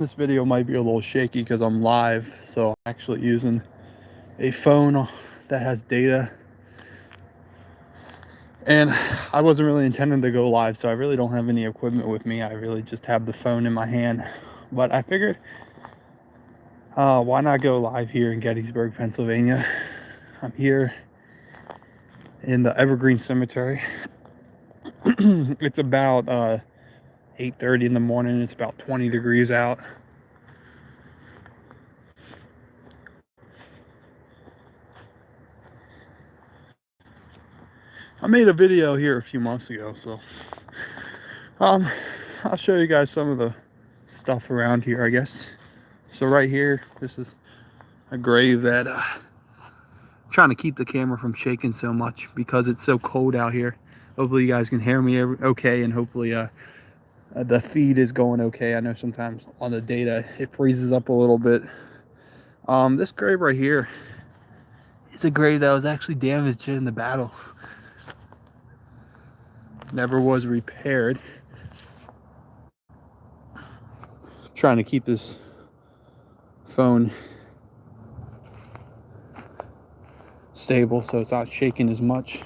This video might be a little shaky because I'm live, so I'm actually using a phone that has data. And I wasn't really intending to go live, so I really don't have any equipment with me. I really just have the phone in my hand. But I figured, why not go live here in Gettysburg, Pennsylvania? I'm here in the Evergreen Cemetery. It's about 8:30 in the morning. It's about 20 degrees out. I made a video here a few months ago, so I'll show you guys some of the stuff around here, I guess. So right here, this is a grave that trying to keep the camera from shaking so much because it's so cold out here. Hopefully you guys can hear me okay, and hopefully the feed is going okay. I know sometimes on the data it freezes up a little bit. This grave right here is a grave that was actually damaged in the battle. Never was repaired. Trying to keep this phone stable so it's not shaking as much.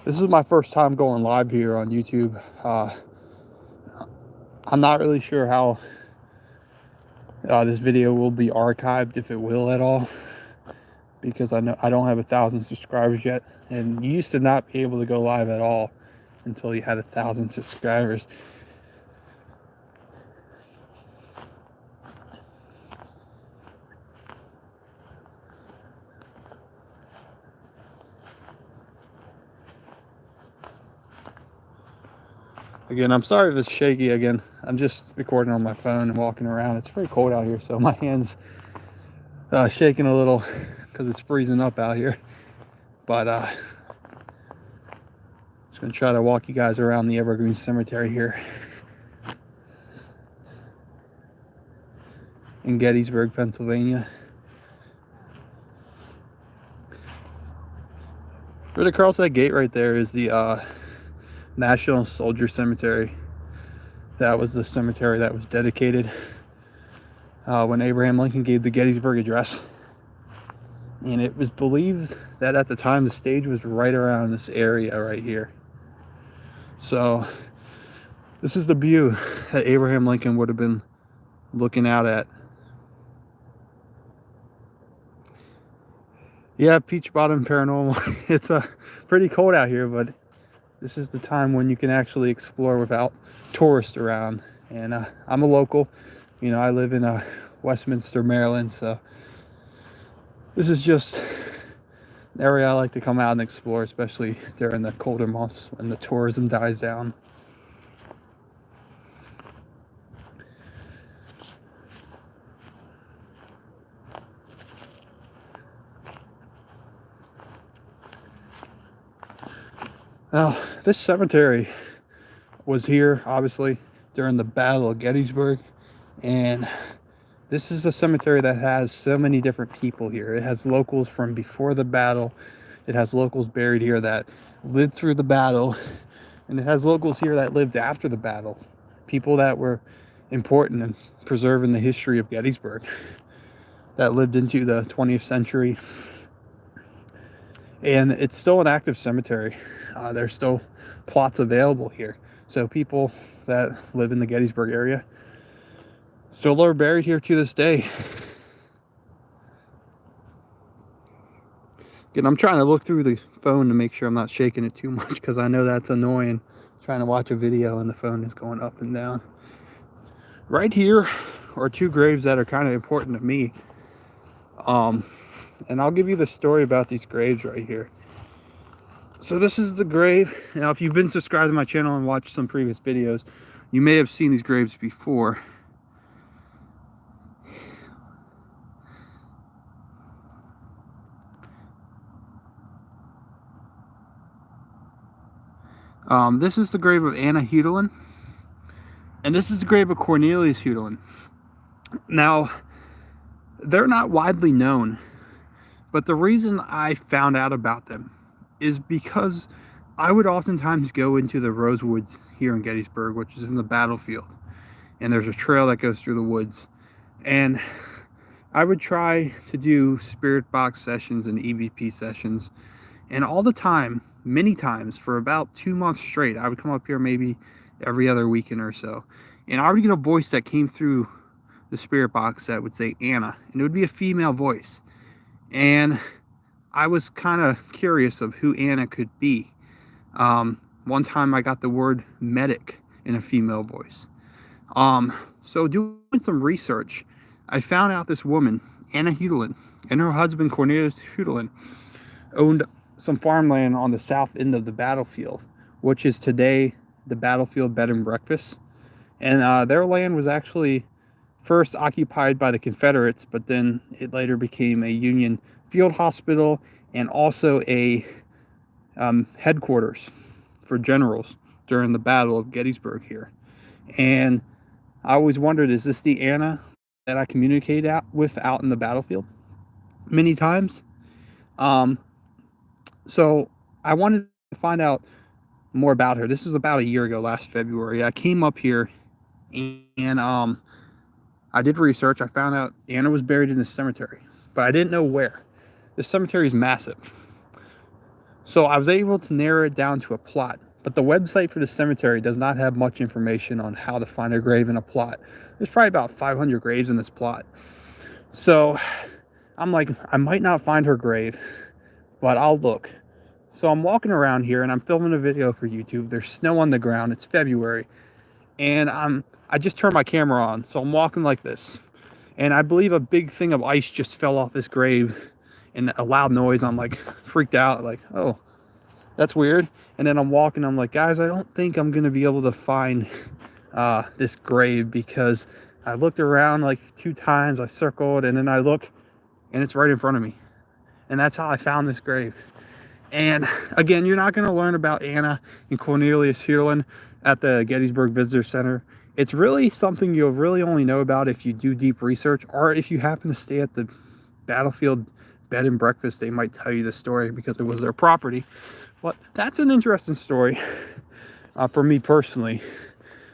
This is my first time going live here on YouTube. I'm not really sure how this video will be archived, if it will at all, because I know I don't have 1,000 subscribers yet, and you used to not be able to go live at all until you had 1,000 subscribers. Again, I'm sorry if it's shaky. Again, I'm just recording on my phone and walking around. It's pretty cold out here, so my hands shaking a little because it's freezing up out here. But just gonna try to walk you guys around the Evergreen Cemetery here in Gettysburg, Pennsylvania. Right across that gate right there is the National Soldier Cemetery. That was the cemetery that was dedicated when Abraham Lincoln gave the Gettysburg Address. And it was believed that at the time the stage was right around this area right here. So this is the view that Abraham Lincoln would have been looking out at. Yeah, Peach Bottom Paranormal. It's pretty cold out here, but this is the time when you can actually explore without tourists around. And I'm a local. You know, I live in Westminster, Maryland, so this is just an area I like to come out and explore, especially during the colder months when the tourism dies down. Now, this cemetery was here, obviously, during the Battle of Gettysburg, and this is a cemetery that has so many different people here. It has locals from before the battle. It has locals buried here that lived through the battle, and it has locals here that lived after the battle. People that were important in preserving the history of Gettysburg, that lived into the 20th century. And it's still an active cemetery. There's still plots available here. So people that live in the Gettysburg area still are buried here to this day. Again, I'm trying to look through the phone to make sure I'm not shaking it too much, because I know that's annoying, trying to watch a video and the phone is going up and down. Right here are two graves that are kind of important to me. And I'll give you the story about these graves right here. So this is the grave. Now, if you've been subscribed to my channel and watched some previous videos, you may have seen these graves before. This is the grave of Anna Houdelin, and this is the grave of Cornelius Houdelin. Now, they're not widely known, but the reason I found out about them is because I would oftentimes go into the Rosewoods here in Gettysburg, which is in the battlefield, and there's a trail that goes through the woods. And I would try to do spirit box sessions and EVP sessions, and all the time, many times, for about 2 months straight, I would come up here maybe every other weekend or so, and I would get a voice that came through the spirit box that would say Anna, and it would be a female voice. And I was kind of curious of who Anna could be. One time I got the word medic in a female voice. So doing some research, I found out this woman, Anna Hudelin, and her husband Cornelius Hudelin owned some farmland on the south end of the battlefield, which is today the battlefield bed and breakfast. And their land was actually first occupied by the Confederates, but then it later became a Union field hospital and also a headquarters for generals during the Battle of Gettysburg here. And I always wondered, is this the Anna that I communicate with out in the battlefield many times? So I wanted to find out more about her. This was about a year ago, last February. I came up here and I did research. I found out Anna was buried in the cemetery, but I didn't know where. The cemetery is massive. So I was able to narrow it down to a plot, but the website for the cemetery does not have much information on how to find a grave in a plot. There's probably about 500 graves in this plot. So I'm like, I might not find her grave, but I'll look. So I'm walking around here and I'm filming a video for YouTube. There's snow on the ground. It's February. And I just turned my camera on. So I'm walking like this. And I believe a big thing of ice just fell off this grave and a loud noise. I'm like freaked out, like, oh, that's weird. And then I'm walking, I'm like, guys, I don't think I'm gonna be able to find this grave, because I looked around like 2 times, I circled, and then I look and it's right in front of me. And that's how I found this grave. And again, you're not going to learn about Anna and Cornelius Hudelin at the Gettysburg Visitor Center. It's really something you'll really only know about if you do deep research, or if you happen to stay at the battlefield bed and breakfast. They might tell you the story because it was their property. But that's an interesting story for me personally.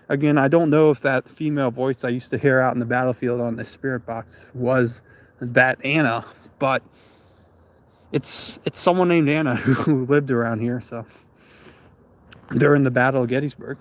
Again, I don't know if that female voice I used to hear out in the battlefield on the spirit box was that Anna, but it's someone named Anna who lived around here, so during the Battle of Gettysburg.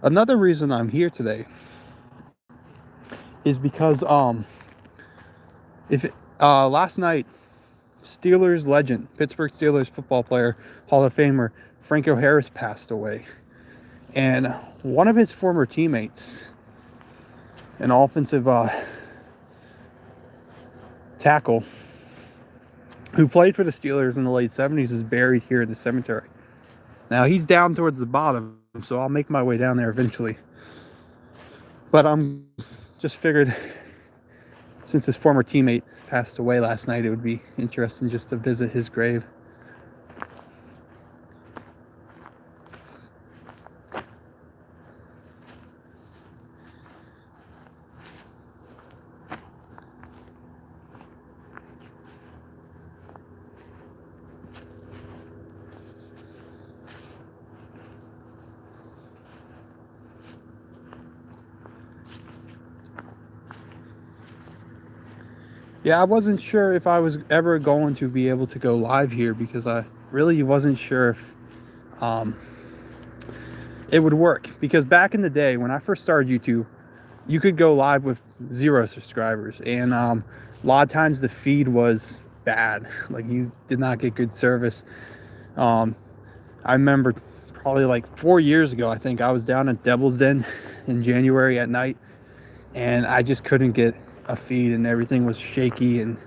Another reason I'm here today is because last night, Steelers legend, Pittsburgh Steelers football player, Hall of Famer Franco Harris passed away. And one of his former teammates, an offensive tackle who played for the Steelers in the late 70s, is buried here at the cemetery. Now, he's down towards the bottom, so I'll make my way down there eventually. But I'm just figured, since his former teammate passed away last night, it would be interesting just to visit his grave. Yeah, I wasn't sure if I was ever going to be able to go live here, because I really wasn't sure if it would work. Because back in the day, when I first started YouTube, you could go live with 0 subscribers, and a lot of times the feed was bad. Like, you did not get good service. I remember probably like 4 years ago, I think I was down at Devil's Den in January at night, and I just couldn't get a feed, and everything was shaky, and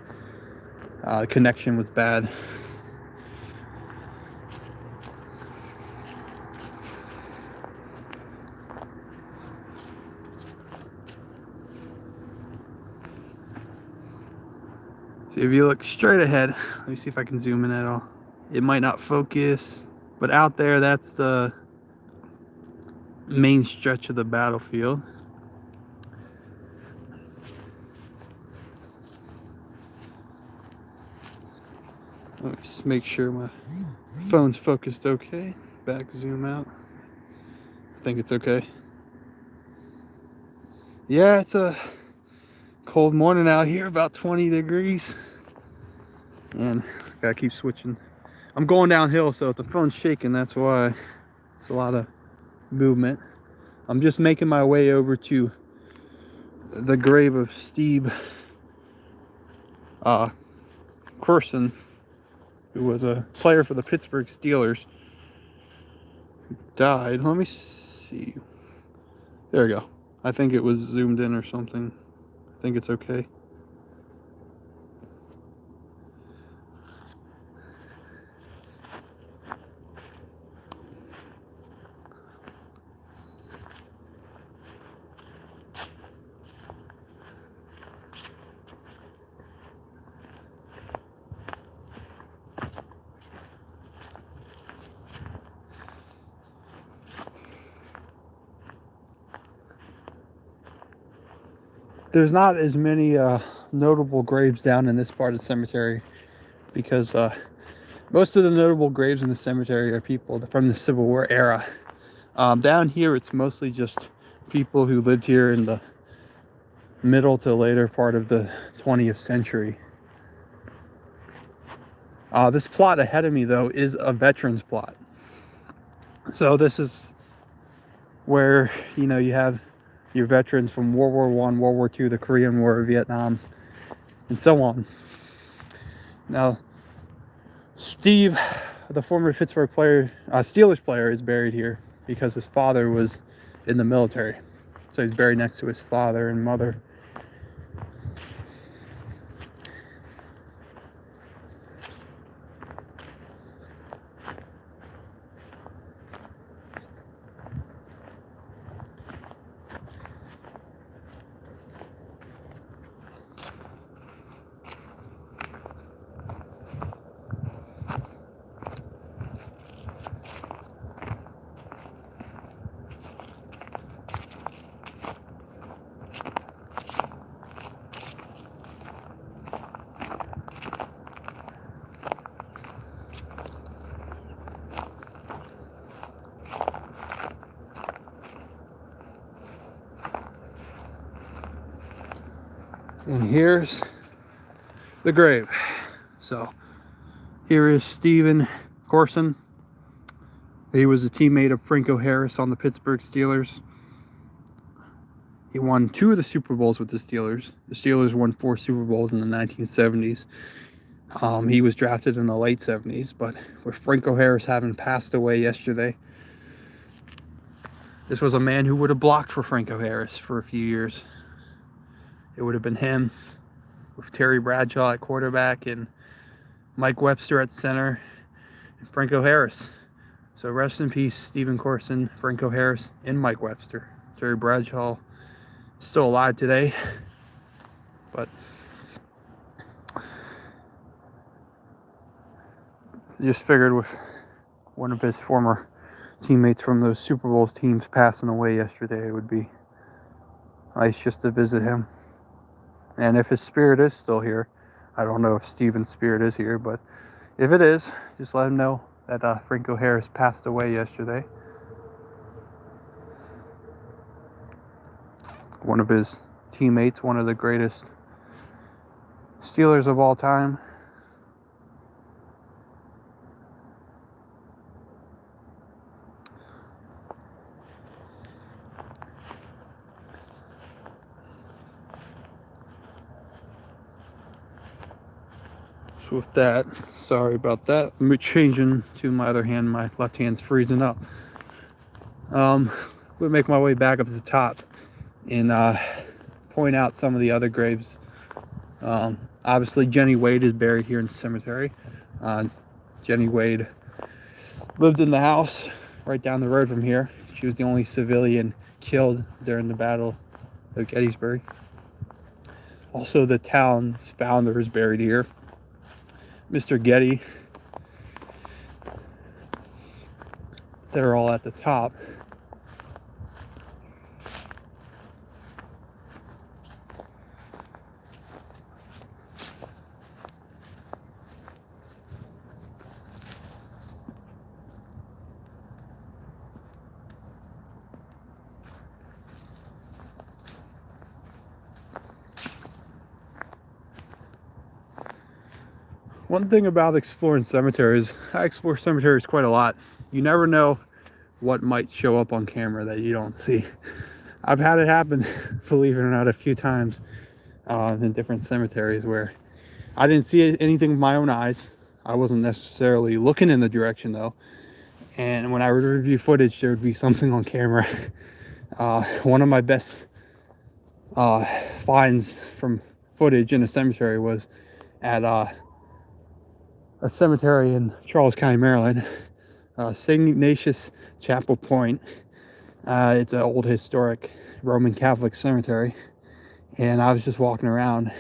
the connection was bad. So if you look straight ahead, let me see if I can zoom in at all. It might not focus, but out there, that's the main stretch of the battlefield. Let me just make sure my phone's focused okay. Back, zoom out. I think it's okay. Yeah, it's a cold morning out here, about 20 degrees. And I gotta keep switching. I'm going downhill, so if the phone's shaking, that's why. It's a lot of movement. I'm just making my way over to the grave of Steve Corson, who was a player for the Pittsburgh Steelers, who died. Let me see. There we go. I think it was zoomed in or something. I think it's okay. There's not as many notable graves down in this part of the cemetery because most of the notable graves in the cemetery are people from the Civil War era. Down here, it's mostly just people who lived here in the middle to later part of the 20th century. This plot ahead of me, though, is a veterans plot. So this is where, you know, you have your veterans from World War I, World War II, the Korean War, Vietnam, and so on. Now, Steve, the former Pittsburgh player, Steelers player, is buried here because his father was in the military. So he's buried next to his father and mother. And here's the grave. So here is Stephen Corson. He was a teammate of Franco Harris on the Pittsburgh Steelers. He won 2 of the Super Bowls with the Steelers. The Steelers won 4 Super Bowls in the 1970s. He was drafted in the late 70s, but with Franco Harris having passed away yesterday, this was a man who would have blocked for Franco Harris for a few years. It would have been him with Terry Bradshaw at quarterback and Mike Webster at center and Franco Harris. So rest in peace, Stephen Corson, Franco Harris, and Mike Webster. Terry Bradshaw is still alive today, but just figured with one of his former teammates from those Super Bowl teams passing away yesterday, it would be nice just to visit him. And if his spirit is still here, I don't know if Stephen's spirit is here, but if it is, just let him know that Franco Harris passed away yesterday. One of his teammates, one of the greatest Steelers of all time. With that, sorry about that. I'm changing to my other hand. My left hand's freezing up. We'll make my way back up to the top and point out some of the other graves. Obviously, Jenny Wade is buried here in the cemetery. Jenny Wade lived in the house right down the road from here. She was the only civilian killed during the Battle of Gettysburg. Also, the town's founder is buried here, Mr. Getty. They're all at the top. One thing about exploring cemeteries, I explore cemeteries quite a lot. You never know what might show up on camera that you don't see. I've had it happen, believe it or not, a few times in different cemeteries where I didn't see anything with my own eyes. I wasn't necessarily looking in the direction though. And when I would review footage, there would be something on camera. One of my best finds from footage in a cemetery was at a cemetery in Charles County, Maryland, St. Ignatius Chapel Point. It's an old historic Roman Catholic cemetery, and I was just walking around,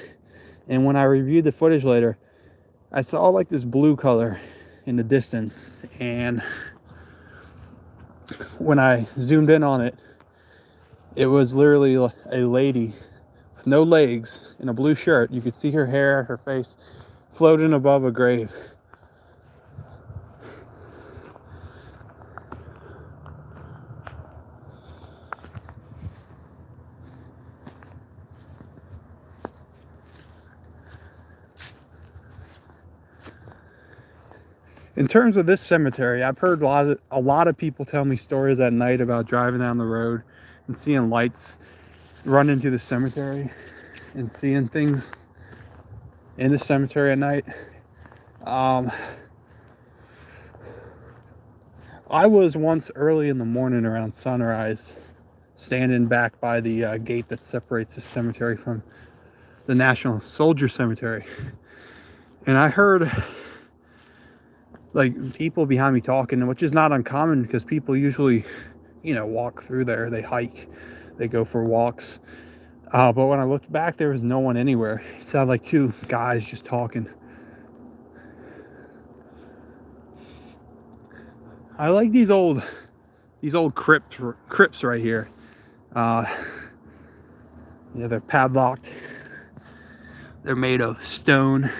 and when I reviewed the footage later, I saw like this blue color in the distance, and when I zoomed in on it, it was literally a lady with no legs in a blue shirt. You could see her hair, her face floating above a grave. In terms of this cemetery, I've heard a lot of people tell me stories at night about driving down the road and seeing lights run into the cemetery and seeing things in the cemetery at night. I was once early in the morning around sunrise standing back by the gate that separates the cemetery from the National Soldier Cemetery, and I heard like people behind me talking, which is not uncommon because people usually, walk through there. They hike, they go for walks. But when I looked back, there was no one anywhere. It sounded like two guys just talking. I like these old crypts right here. They're padlocked. They're made of stone,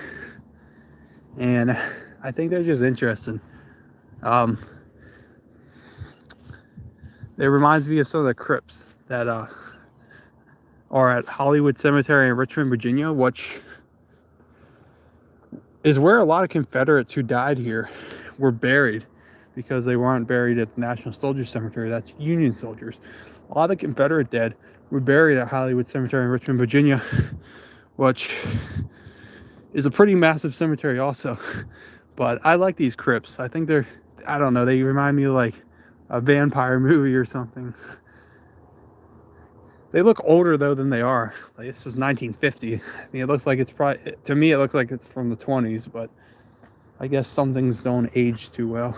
and I think they're just interesting. It reminds me of some of the crypts that are at Hollywood Cemetery in Richmond, Virginia, which is where a lot of Confederates who died here were buried, because they weren't buried at the National Soldier Cemetery. That's Union soldiers. A lot of the Confederate dead were buried at Hollywood Cemetery in Richmond, Virginia, which is a pretty massive cemetery also. But I like these crypts. I think I don't know, they remind me of like a vampire movie or something. They look older though than they are. Like, this is 1950. I mean, it looks like it's probably, to me it looks like it's from the 20s, but I guess some things don't age too well.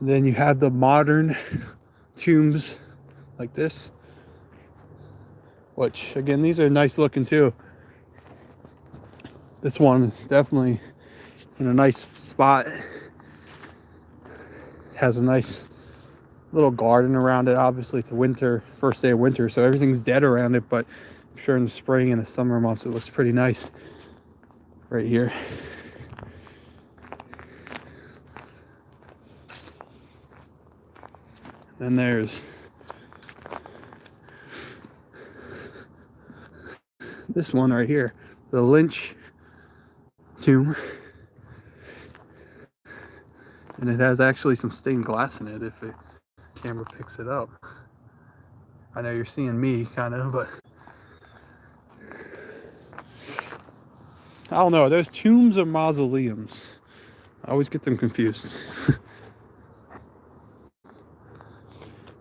Then you have the modern tombs like this, which again, these are nice looking too. This one is definitely in a nice spot. Has a nice little garden around it. Obviously it's winter, first day of winter, so everything's dead around it, but I'm sure in the spring and the summer months it looks pretty nice right here. Then there's this one right here, the Lynch tomb. And it has actually some stained glass in it if the camera picks it up. I know you're seeing me kind of, but I don't know. Are those tombs or mausoleums? I always get them confused.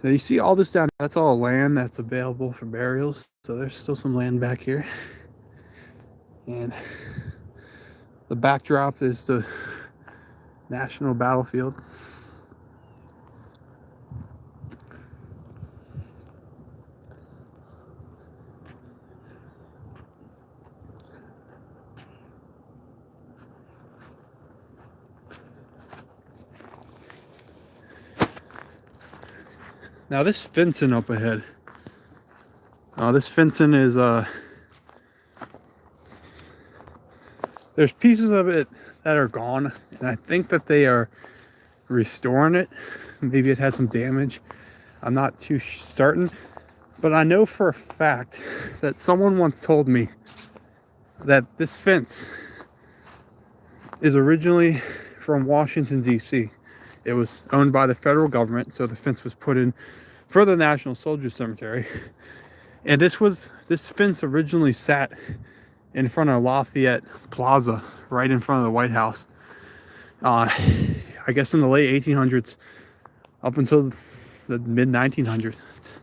Now you see all this down, that's all land that's available for burials. So there's still some land back here. And the backdrop is the national battlefield. Now this fencing up ahead. This fencing is there's pieces of it that are gone, and I think that they are restoring it. Maybe it had some damage. I'm not too certain, but I know for a fact that someone once told me that this fence is originally from Washington, D.C. It was owned by the federal government, so the fence was put in for the National Soldier Cemetery. And this fence originally sat in front of Lafayette Plaza, right in front of the White House. I guess in the late 1800s, up until the mid 1900s.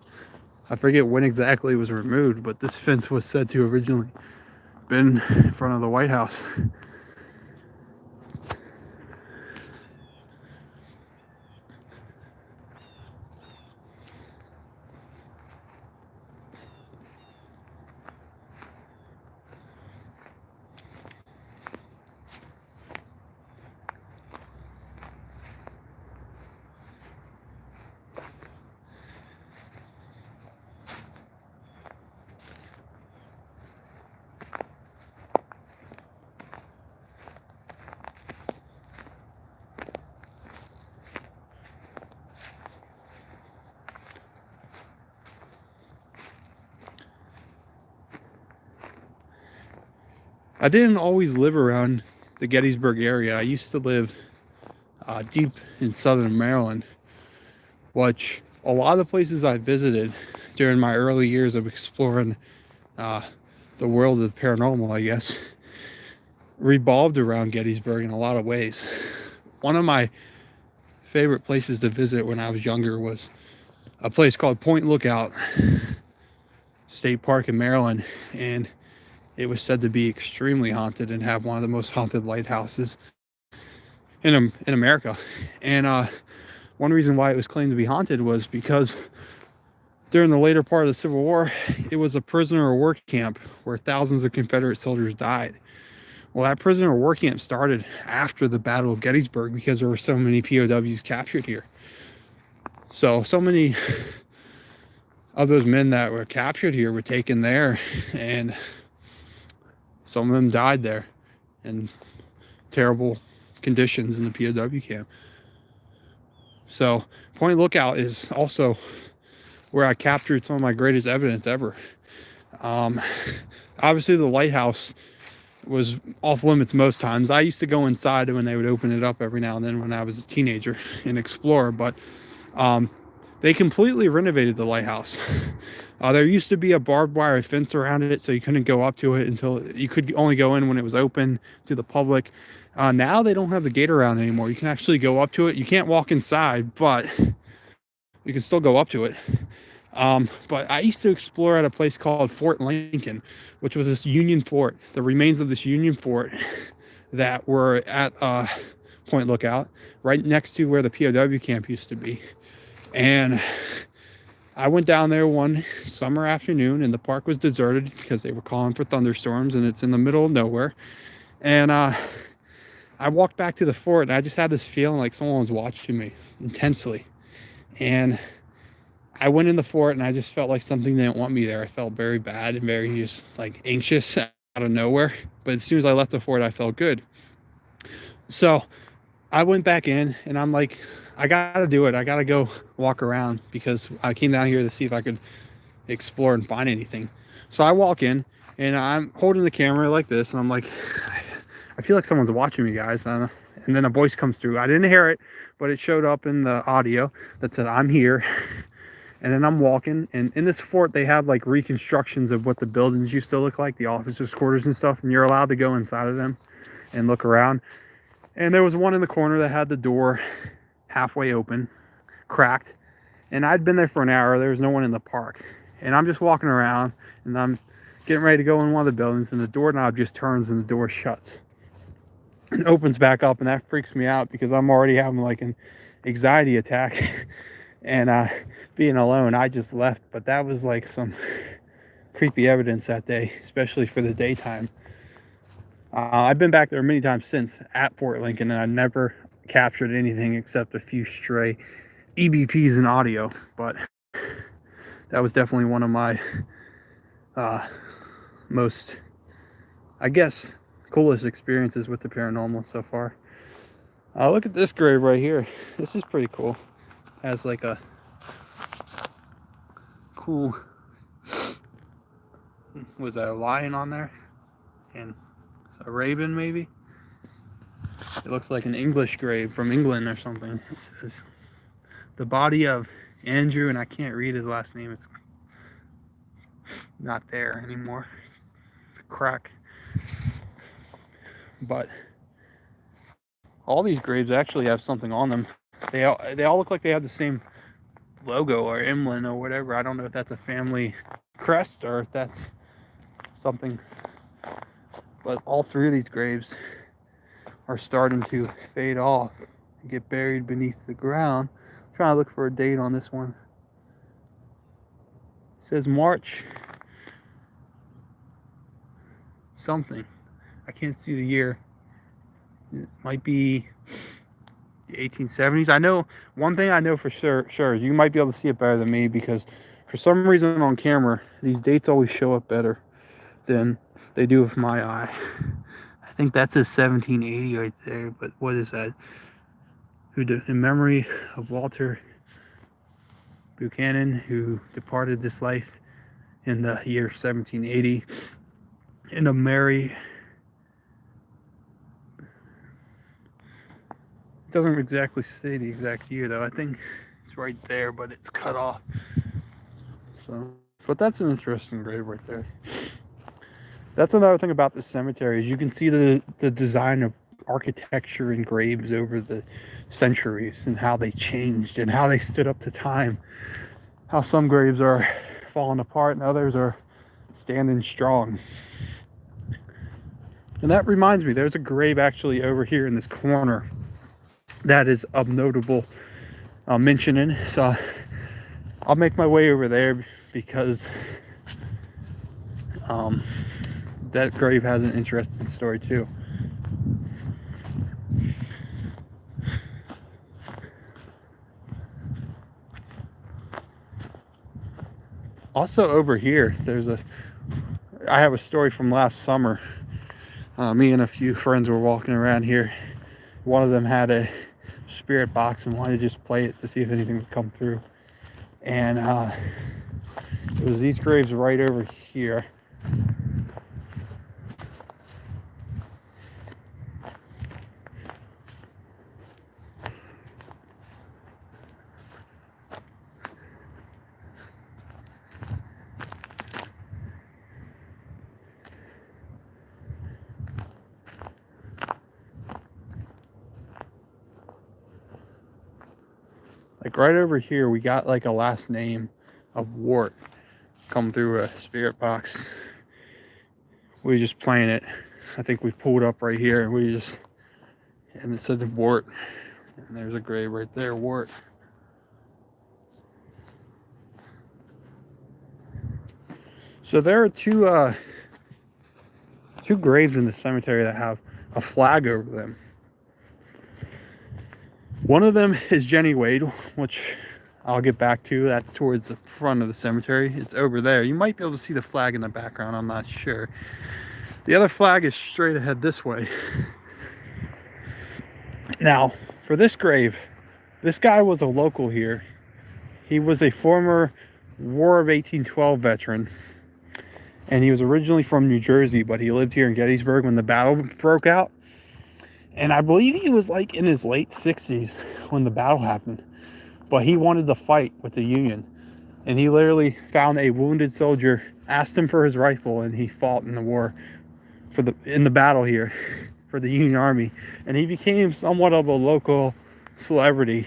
I forget when exactly it was removed, but this fence was said to originally been in front of the White House. I didn't always live around the Gettysburg area. I used to live deep in southern Maryland, which a lot of the places I visited during my early years of exploring the world of the paranormal, I guess, revolved around Gettysburg in a lot of ways. One of my favorite places to visit when I was younger was a place called Point Lookout State Park in Maryland, and it was said to be extremely haunted and have one of the most haunted lighthouses in America. And one reason why it was claimed to be haunted was because during the later part of the Civil War, it was a prisoner of war camp where thousands of Confederate soldiers died. Well, that prisoner of war camp started after the Battle of Gettysburg because there were so many POWs captured here. So many of those men that were captured here were taken there, and some of them died there in terrible conditions in the POW camp. So Point Lookout is also where I captured some of my greatest evidence ever. Obviously the lighthouse was off limits most times. I used to go inside when they would open it up every now and then when I was a teenager and explore, but they completely renovated the lighthouse. There used to be a barbed wire fence around it, so you couldn't go up to it until you could only go in when it was open to the public. Now they don't have the gate around anymore. You can actually go up to it. You can't walk inside, but you can still go up to it. But I used to explore at a place called Fort Lincoln, which was this Union fort, the remains of this Union fort that were at Point Lookout, right next to where the POW camp used to be. And I went down there one summer afternoon, and the park was deserted because they were calling for thunderstorms, and it's in the middle of nowhere. And I walked back to the fort, and I just had this feeling like someone was watching me intensely. And I went in the fort, and I just felt like something didn't want me there. I felt very bad and very just like anxious out of nowhere. But as soon as I left the fort, I felt good. So I went back in, and I'm like, I gotta do it. I gotta go walk around because I came down here to see if I could explore and find anything. So I walk in, and I'm holding the camera like this, and I'm like, I feel like someone's watching me, guys. And then a voice comes through. I didn't hear it, but it showed up in the audio that said, I'm here. And then I'm walking, and in this fort, they have like reconstructions of what the buildings used to look like, the officers' quarters and stuff, and you're allowed to go inside of them and look around. And there was one in the corner that had the door halfway open, cracked, And I'd been there for an hour. There was no one in the park. And I'm just walking around, and I'm getting ready to go in one of the buildings, and the doorknob just turns and the door shuts and opens back up. And that freaks me out because I'm already having like an anxiety attack. And being alone, I just left. But that was like some creepy evidence that day, especially for the daytime. I've been back there many times since at Fort Lincoln, and I never captured anything except a few stray EBPs in audio. But that was definitely one of my most, I guess, coolest experiences with the paranormal so far. Look at this grave right here. This is pretty cool. Has like a cool, was that a lion on there? And it's a raven maybe? It looks like an English grave from England or something. It says the body of Andrew, and I can't read his last name. It's not there anymore. It's the crack. But all these graves actually have something on them. They all look like they have the same logo or emblem or whatever. I don't know if that's a family crest or if that's something. But all three of these graves are starting to fade off and get buried beneath the ground. I'm trying to look for a date on this one. It says March something. I can't see the year. It might be the 1870s. I know one thing I know for sure is you might be able to see it better than me, because for some reason on camera these dates always show up better than they do with my eye. I think that says 1780 right there, but what is that? In memory of Walter Buchanan, who departed this life in the year 1780, in a Mary. It doesn't exactly say the exact year though. I think it's right there, but it's cut off. So, but that's an interesting grave right there. That's another thing about this cemetery, is you can see the design of architecture and graves over the centuries and how they changed and how they stood up to time. How some graves are falling apart and others are standing strong. And that reminds me, there's a grave actually over here in this corner that is of notable mentioning. So I'll make my way over there because that grave has an interesting story too. Also over here, I have a story from last summer. Me and a few friends were walking around here. One of them had a spirit box and wanted to just play it to see if anything would come through. And it was these graves right over here. Like right over here, we got like a last name of Wart come through a spirit box. We were just playing it. I think we pulled up right here. And it said Wart. And there's a grave right there, Wart. So there are two graves in the cemetery that have a flag over them. One of them is Jenny Wade, which I'll get back to. That's towards the front of the cemetery. It's over there. You might be able to see the flag in the background. I'm not sure. The other flag is straight ahead this way. Now, for this grave, this guy was a local here. He was a former War of 1812 veteran. And he was originally from New Jersey, but he lived here in Gettysburg when the battle broke out. And I believe he was like in his late 60s when the battle happened. But he wanted to fight with the Union. And he literally found a wounded soldier, asked him for his rifle, and he fought in the war in the battle here for the Union Army. And he became somewhat of a local celebrity.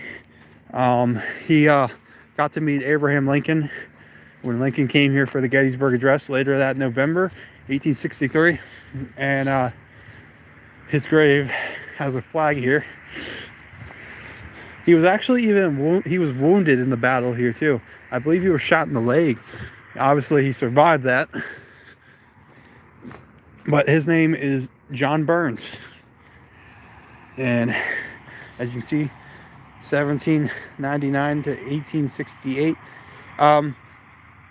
He got to meet Abraham Lincoln when Lincoln came here for the Gettysburg Address later that November, 1863. And his grave has a flag here. He was actually he was wounded in the battle here too. I believe he was shot in the leg. Obviously, he survived that. But his name is John Burns. And as you can see, 1799 to 1868.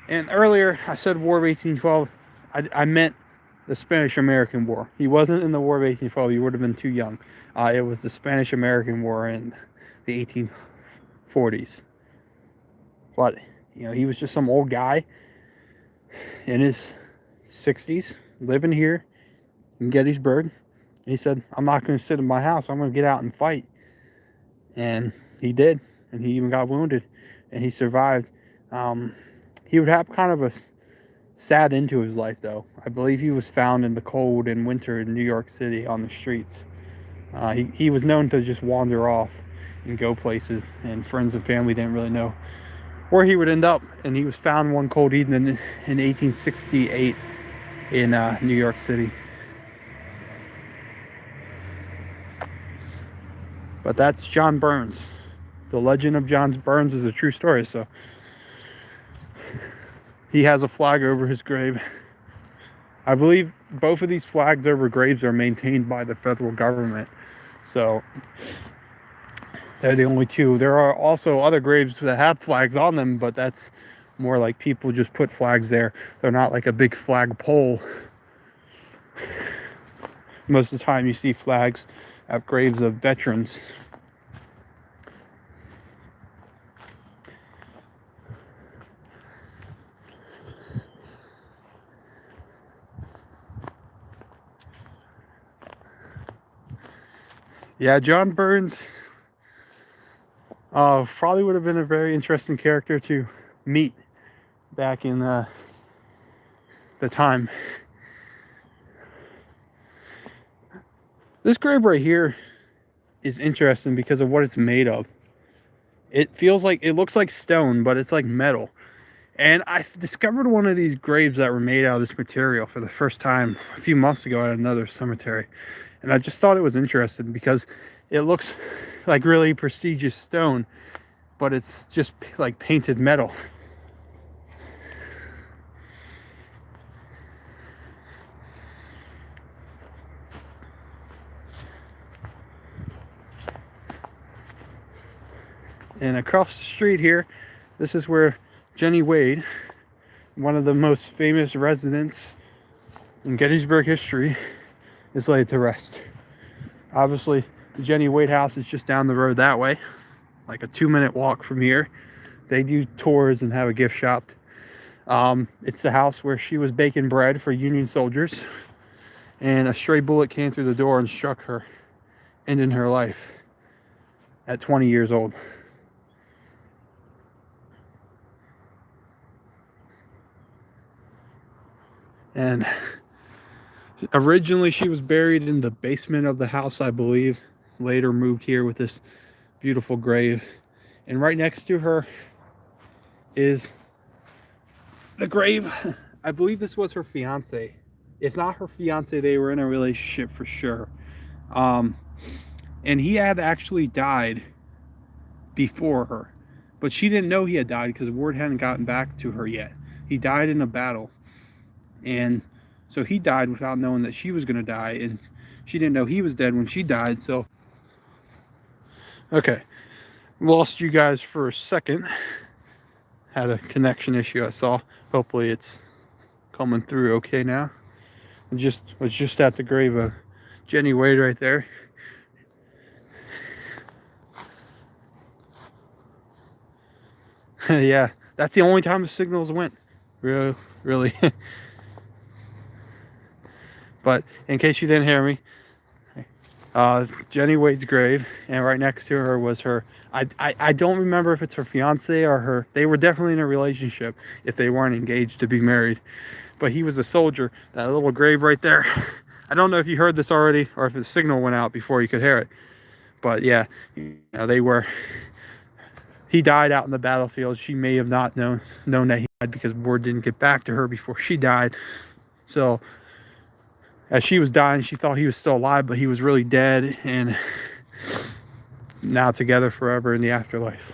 And earlier I said War of 1812. I meant the Spanish-American War. He wasn't in the War of 1812. He would have been too young. It was the Spanish-American War in the 1840s. But, you know, he was just some old guy in his 60s living here in Gettysburg. And he said, I'm not going to sit in my house. I'm going to get out and fight. And he did. And he even got wounded. And he survived. He would have kind of a sad end to his life, though. I believe he was found in the cold and winter in New York City on the streets. He was known to just wander off and go places. And friends and family didn't really know where he would end up. And he was found one cold evening in 1868 in New York City. But that's John Burns. The legend of John Burns is a true story. So he has a flag over his grave. I believe both of these flags over graves are maintained by the federal government. So they're the only two. There are also other graves that have flags on them, but that's more like people just put flags there. They're not like a big flag pole. Most of the time you see flags at graves of veterans. Yeah, John Burns probably would have been a very interesting character to meet back in the time. This grave right here is interesting because of what it's made of. It looks like stone, but it's like metal. And I discovered one of these graves that were made out of this material for the first time a few months ago at another cemetery. And I just thought it was interesting because it looks like really prestigious stone, but it's just like painted metal. And across the street here, this is where Jenny Wade, one of the most famous residents in Gettysburg history, is laid to rest. Obviously, the Jenny Wade house is just down the road that way, like a 2-minute walk from here. They do tours and have a gift shop. It's the house where she was baking bread for Union soldiers, and a stray bullet came through the door and struck her, ending her life at 20 years old. And originally she was buried in the basement of the house, I believe. Later moved here with this beautiful grave. And right next to her is the grave. I believe this was her fiance. If not her fiance, they were in a relationship for sure. And he had actually died before her. But she didn't know he had died because word hadn't gotten back to her yet. He died in a battle. And so he died without knowing that she was going to die, and she didn't know he was dead when she died. So okay, lost you guys for a second. Had a connection issue, I saw. Hopefully it's coming through okay now. Was just at the grave of Jenny Wade right there. Yeah, that's the only time the signals went. Really. But in case you didn't hear me, Jenny Wade's grave, and right next to her was her, I don't remember if it's her fiance or her, they were definitely in a relationship if they weren't engaged to be married. But he was a soldier. That little grave right there, I don't know if you heard this already or if the signal went out before you could hear it. But yeah, you know, they were he died out in the battlefield. She may have not known that he died because word didn't get back to her before she died. So as she was dying, she thought he was still alive, but he was really dead, and now together forever in the afterlife.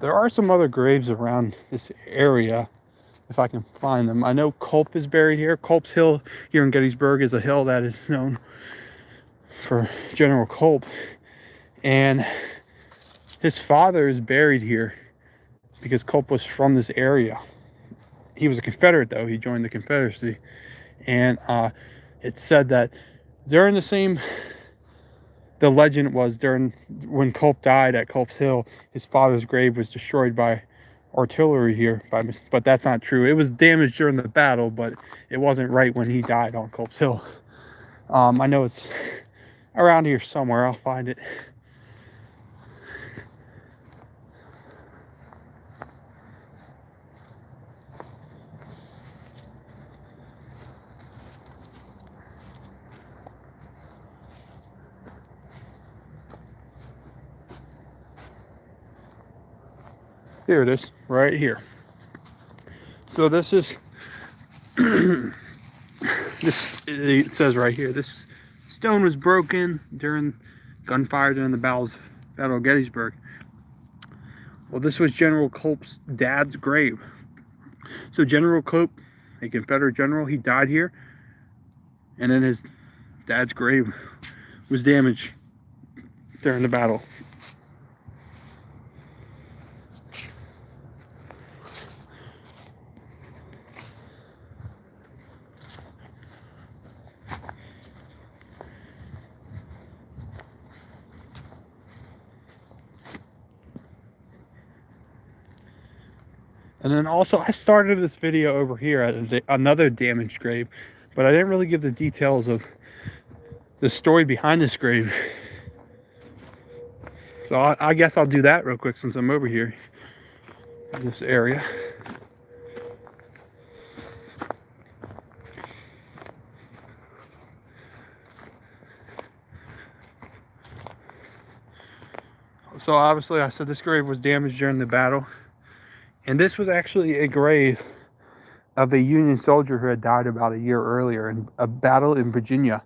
There are some other graves around this area, if I can find them. I know Culp is buried here. Culp's Hill here in Gettysburg is a hill that is known for General Culp. And his father is buried here because Culp was from this area. He was a Confederate, though. He joined the Confederacy. And it's said that during the legend was during when Culp died at Culp's Hill, his father's grave was destroyed by artillery here. But that's not true. It was damaged during the battle, but it wasn't right when he died on Culp's Hill. I know it's around here somewhere. I'll find it. Here it is, right here. So this is, it says right here, this stone was broken during gunfire during the Battle of Gettysburg. Well, this was General Culp's dad's grave. So General Culp, a Confederate general, he died here, and then his dad's grave was damaged during the battle. And then also, I started this video over here at another damaged grave, but I didn't really give the details of the story behind this grave. So I guess I'll do that real quick since I'm over here in this area. So obviously, I said this grave was damaged during the battle. And this was actually a grave of a Union soldier who had died about a year earlier in a battle in Virginia.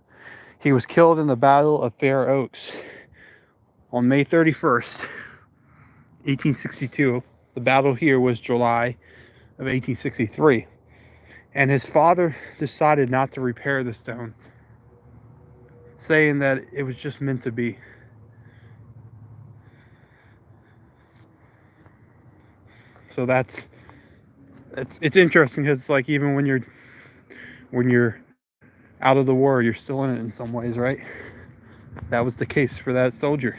He was killed in the Battle of Fair Oaks on May 31st, 1862. The battle here was July of 1863. And his father decided not to repair the stone, saying that it was just meant to be. So it's interesting because, like, even when you're out of the war, you're still in it in some ways, right? That was the case for that soldier.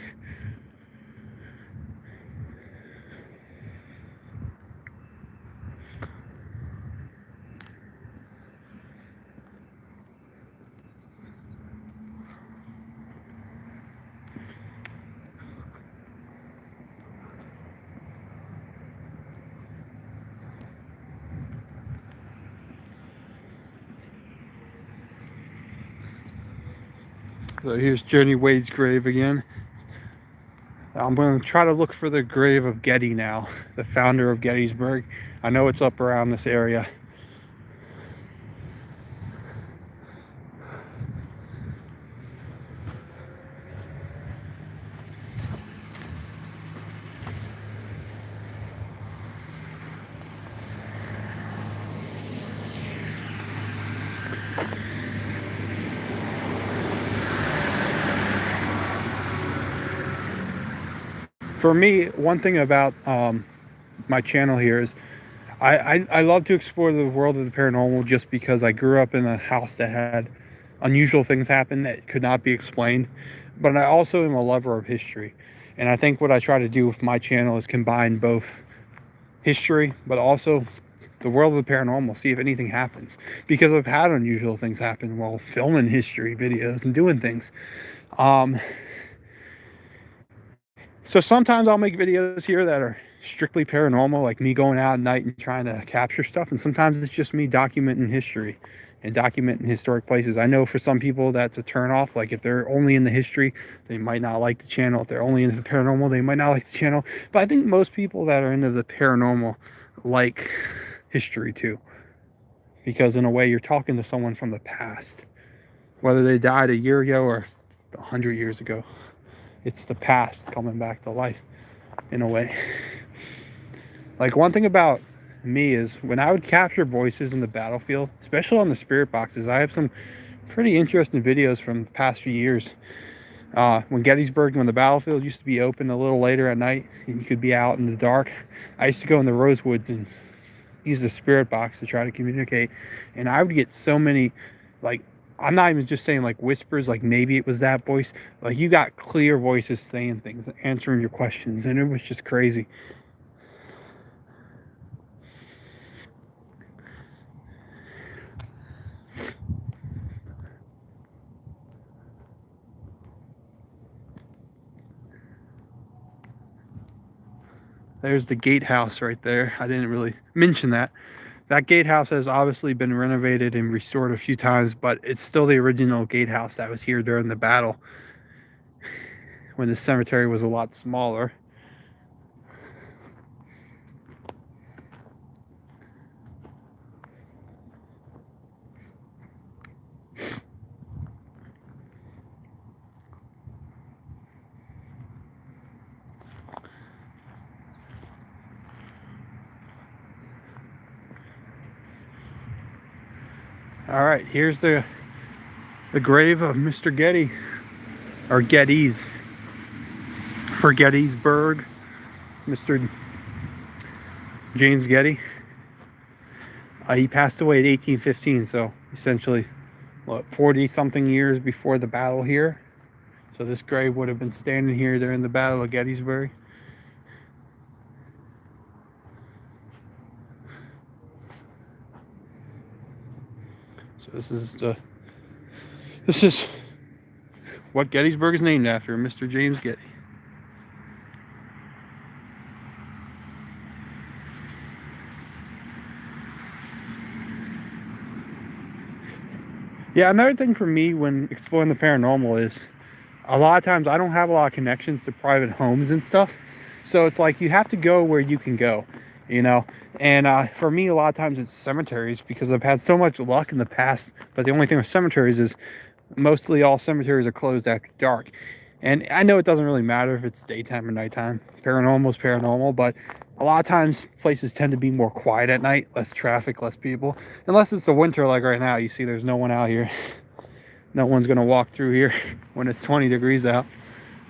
So here's Journey Wade's grave again. I'm going to try to look for the grave of Getty now, the founder of Gettysburg. I know it's up around this area. For me, one thing about my channel here is I love to explore the world of the paranormal just because I grew up in a house that had unusual things happen that could not be explained. But I also am a lover of history. And I think what I try to do with my channel is combine both history, but also the world of the paranormal, see if anything happens. Because I've had unusual things happen while filming history videos and doing things. So sometimes I'll make videos here that are strictly paranormal, like me going out at night and trying to capture stuff, and sometimes it's just me documenting history and documenting historic places. I know for some people that's a turnoff. Like if they're only in the history, they might not like the channel. If they're only into the paranormal, they might not like the channel. But I think most people that are into the paranormal like history too, because in a way you're talking to someone from the past, whether they died a year ago or 100 years ago. It's the past coming back to life in a way. Like one thing about me is when I would capture voices in the battlefield, especially on the spirit boxes, I have some pretty interesting videos from the past few years. When Gettysburg, when the battlefield used to be open a little later at night and you could be out in the dark, I used to go in the Rosewoods and use the spirit box to try to communicate. And I would get so many, like, I'm not even just saying like whispers, like maybe it was that voice. Like you got clear voices saying things, answering your questions, and it was just crazy. There's the gatehouse right there. I didn't really mention that. That gatehouse has obviously been renovated and restored a few times, but it's still the original gatehouse that was here during the battle when the cemetery was a lot smaller. All right, here's the grave of Mr. Getty, or Gettys, for Gettysburg, Mr. James Getty. He passed away in 1815, so essentially, what, 40-something years before the battle here. So this grave would have been standing here during the Battle of Gettysburg. So this is what Gettysburg is named after, Mr. James Getty. Yeah, another thing for me when exploring the paranormal is a lot of times I don't have a lot of connections to private homes and stuff. So it's like you have to go where you can go, you know? And for me, a lot of times it's cemeteries because I've had so much luck in the past. But the only thing with cemeteries is mostly all cemeteries are closed after dark. And I know it doesn't really matter if it's daytime or nighttime. Paranormal is paranormal, but a lot of times places tend to be more quiet at night, less traffic, less people. Unless it's the winter like right now, you see there's no one out here. No one's gonna walk through here when it's 20 degrees out.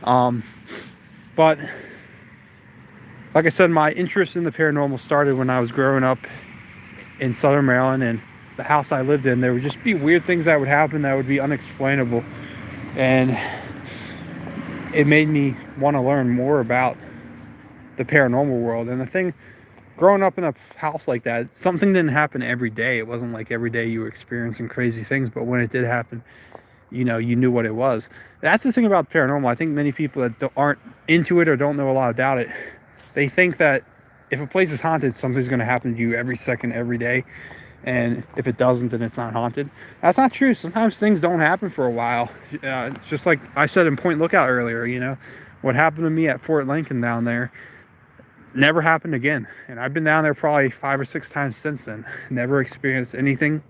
But like I said, my interest in the paranormal started when I was growing up in Southern Maryland, and the house I lived in, there would just be weird things that would happen that would be unexplainable. And it made me want to learn more about the paranormal world. And the thing, growing up in a house like that, something didn't happen every day. It wasn't like every day you were experiencing crazy things, but when it did happen, you know, you knew what it was. That's the thing about paranormal. I think many people that aren't into it or don't know a lot about it, they think that if a place is haunted, something's going to happen to you every second, every day. And if it doesn't, then it's not haunted. That's not true. Sometimes things don't happen for a while. Just like I said in Point Lookout earlier, you know, what happened to me at Fort Lincoln down there never happened again. And I've been down there probably 5 or 6 times since then. Never experienced anything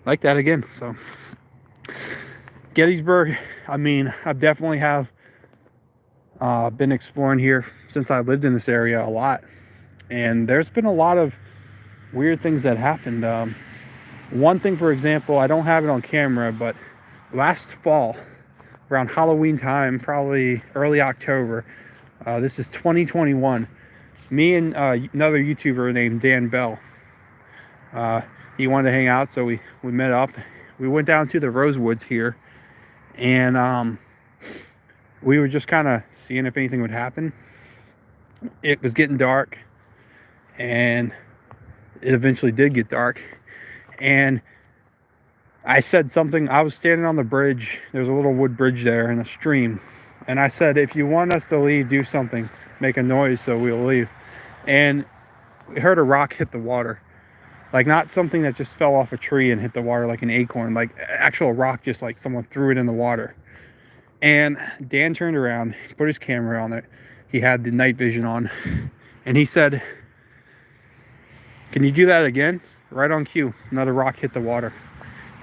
like that again. So Gettysburg, I mean, I definitely have been exploring here since I lived in this area a lot. And there's been a lot of weird things that happened. One thing, for example, I don't have it on camera, but last fall, around Halloween time, probably early October, this is 2021, me and another YouTuber named Dan Bell, he wanted to hang out, so we met up. We went down to the Rosewoods here, and we were just kind of seeing if anything would happen. It was getting dark, and it eventually did get dark. And I said something. I was standing on the bridge. There's a little wood bridge there in a stream. And I said, if you want us to leave, do something, make a noise so we'll leave. And we heard a rock hit the water. Like, not something that just fell off a tree and hit the water like an acorn, like actual rock, just like someone threw it in the water. And Dan turned around, put his camera on it. He had the night vision on. And he said, can you do that again? Right on cue, another rock hit the water.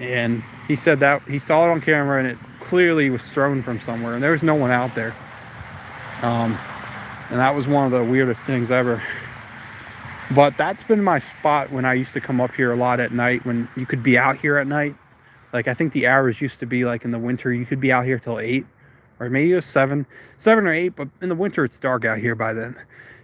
And he said that he saw it on camera and it clearly was thrown from somewhere. And there was no one out there. And that was one of the weirdest things ever. But that's been my spot when I used to come up here a lot at night, when you could be out here at night. Like, I think the hours used to be, like, in the winter, you could be out here till 8, or maybe it was 7 or 8, but in the winter it's dark out here by then.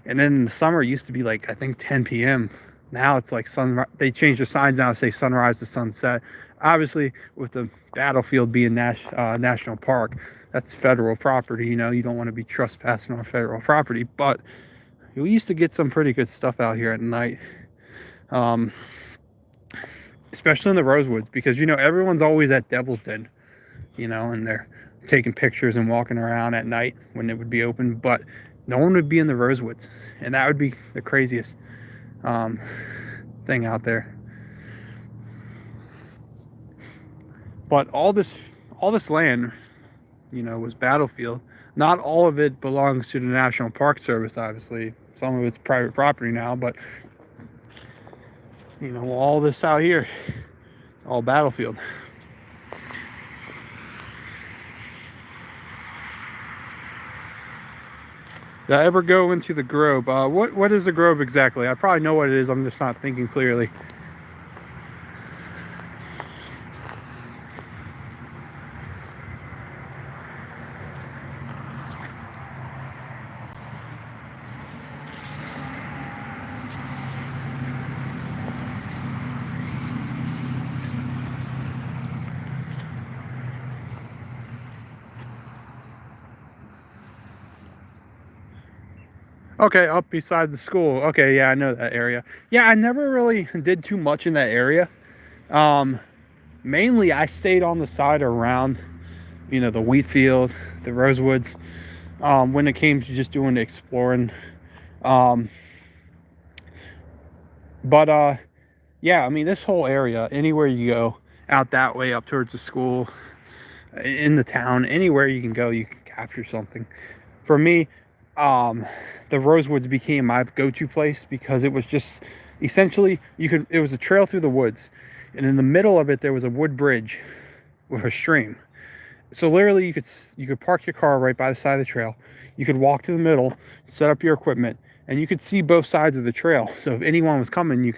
And then in the summer it used to be, like, I think 10 p.m. Now it's like they changed the signs now to say sunrise to sunset. Obviously, with the battlefield being national park, that's federal property. You know, you don't want to be trespassing on federal property, but we used to get some pretty good stuff out here at night, especially in the Rosewoods, because, you know, everyone's always at Devil's Den, you know, and they're taking pictures and walking around at night when it would be open, but no one would be in the Rosewoods, and that would be the craziest thing out there. But all this land, you know, was battlefield. Not all of it belongs to the National Park Service, obviously. Some of it's private property now, but, you know, all this out here, all battlefield. Did I ever go into the Grove? What is the Grove exactly? I probably know what it is, I'm just not thinking clearly. Okay, up beside the school. Okay, yeah, I know that area. Yeah, I never really did too much in that area. Mainly I stayed on the side around, you know, the wheat field, the Rosewoods, when it came to just doing the exploring. Yeah, I mean, this whole area, anywhere you go, out that way, up towards the school, in the town, anywhere you can go, you can capture something. For me, the Rosewoods became my go-to place, because it was just essentially, it was a trail through the woods, and in the middle of it there was a wood bridge with a stream. So literally you could park your car right by the side of the trail, you could walk to the middle, set up your equipment, and you could see both sides of the trail. So if anyone was coming, you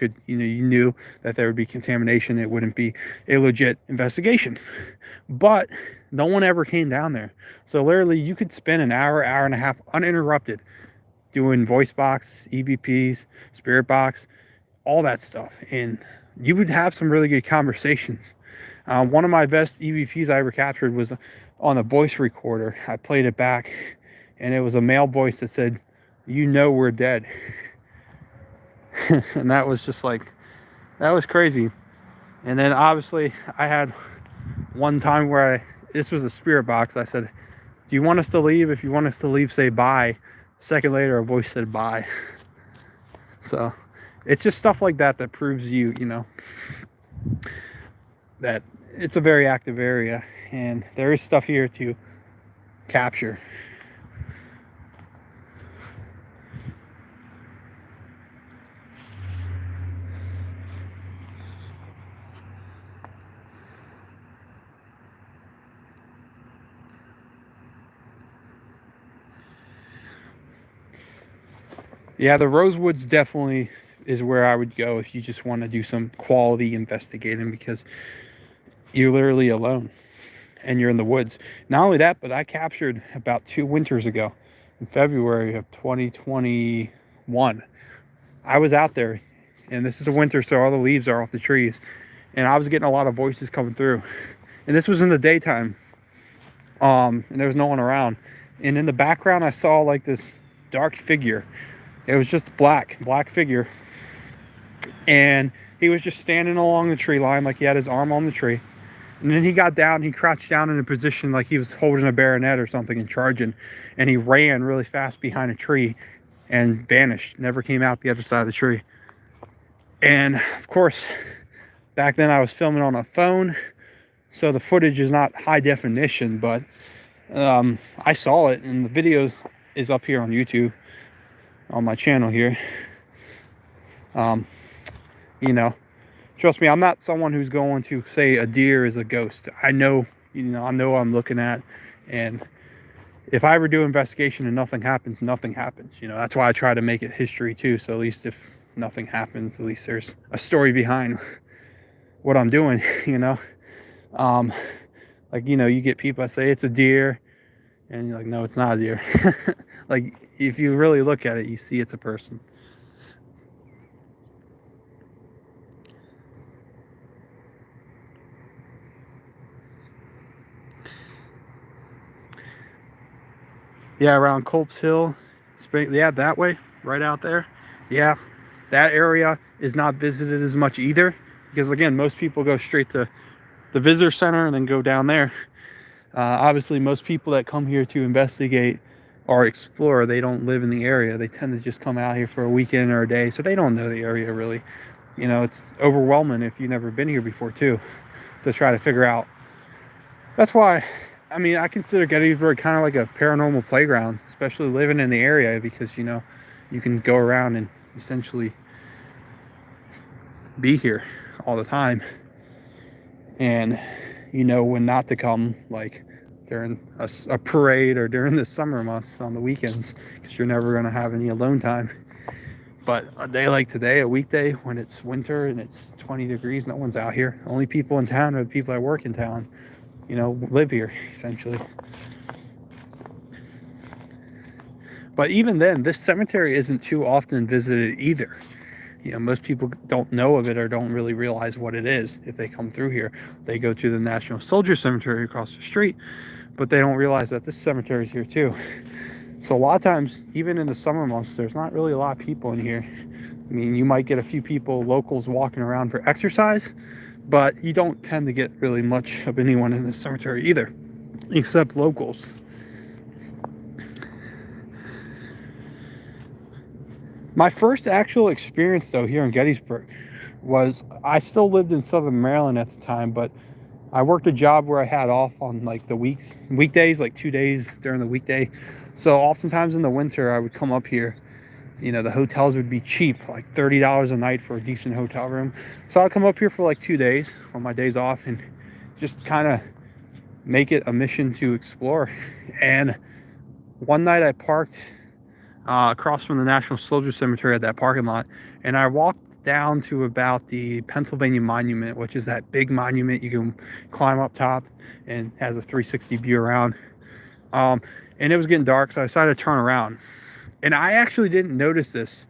knew that there would be contamination. It wouldn't be a legit investigation. But no one ever came down there. So literally you could spend an hour and a half uninterrupted doing voice box, EVPs, spirit box, all that stuff. And you would have some really good conversations. One of my best EVPs I ever captured was on a voice recorder. I played it back, and it was a male voice that said, "You know we're dead." And that was just like, that was crazy. And then obviously I had one time where this was a spirit box. I said, "Do you want us to leave? If you want us to leave, say bye." A second later, a voice said bye. So it's just stuff like that that proves you know, that it's a very active area, and there is stuff here to capture. Yeah, the Rosewoods definitely is where I would go if you just want to do some quality investigating, because you're literally alone and you're in the woods. Not only that, but I captured about 2 winters ago, in February of 2021. I was out there, and this is a winter, so all the leaves are off the trees, and I was getting a lot of voices coming through. And this was in the daytime, and there was no one around. And in the background, I saw like this dark figure. It was just black figure, and he was just standing along the tree line, like he had his arm on the tree, And then he got down, he crouched down in a position like he was holding a bayonet or something and charging. And he ran really fast behind a tree and vanished, never came out the other side of the tree. And of course, back then I was filming on a phone, so the footage is not high definition, but I saw it, and the video is up here on YouTube, on my channel here. You know, trust me, I'm not someone who's going to say a deer is a ghost. I know, I know what I'm looking at, and if I ever do investigation and nothing happens, nothing happens. That's why I try to make it history too, so at least if nothing happens, at least there's a story behind what I'm doing. Like, you get people that say it's a deer, and you're like, no, it's not a deer. Like, if you really look at it, you see it's a person. Yeah, around Culp's Hill, yeah, that way, right out there. Yeah, that area is not visited as much either, because again, most people go straight to the visitor center and then go down there. Obviously, most people that come here to investigate or explore, they don't live in the area. They tend to just come out here for a weekend or a day, so they don't know the area really. It's overwhelming if you've never been here before too, to try to figure out. That's why, I consider Gettysburg kind of like a paranormal playground, especially living in the area, because you can go around and essentially be here all the time, and when not to come, like during a parade or during the summer months on the weekends, because you're never going to have any alone time. But a day like today, a weekday, when it's winter and it's 20 degrees, no one's out here. Only people in town are the people that work in town, live here essentially. But even then, this cemetery isn't too often visited either. Most people don't know of it or don't really realize what it is. If they come through here, they go to the National Soldier Cemetery across the street, but they don't realize that this cemetery is here too. So a lot of times, even in the summer months, there's not really a lot of people in here. You might get a few people, locals, walking around for exercise, but you don't tend to get really much of anyone in this cemetery either, except locals. My first actual experience, though, here in Gettysburg was, I still lived in Southern Maryland at the time, but I worked a job where I had off on like the weekdays, like 2 days during the weekday. So oftentimes in the winter, I would come up here. The hotels would be cheap, like $30 a night for a decent hotel room. So I'd come up here for like 2 days on my days off and just kind of make it a mission to explore. And one night I parked across from the National Soldier Cemetery at that parking lot, and I walked down to about the Pennsylvania Monument, which is that big monument you can climb up top and has a 360 view around. And it was getting dark, so I decided to turn around. And I actually didn't notice this.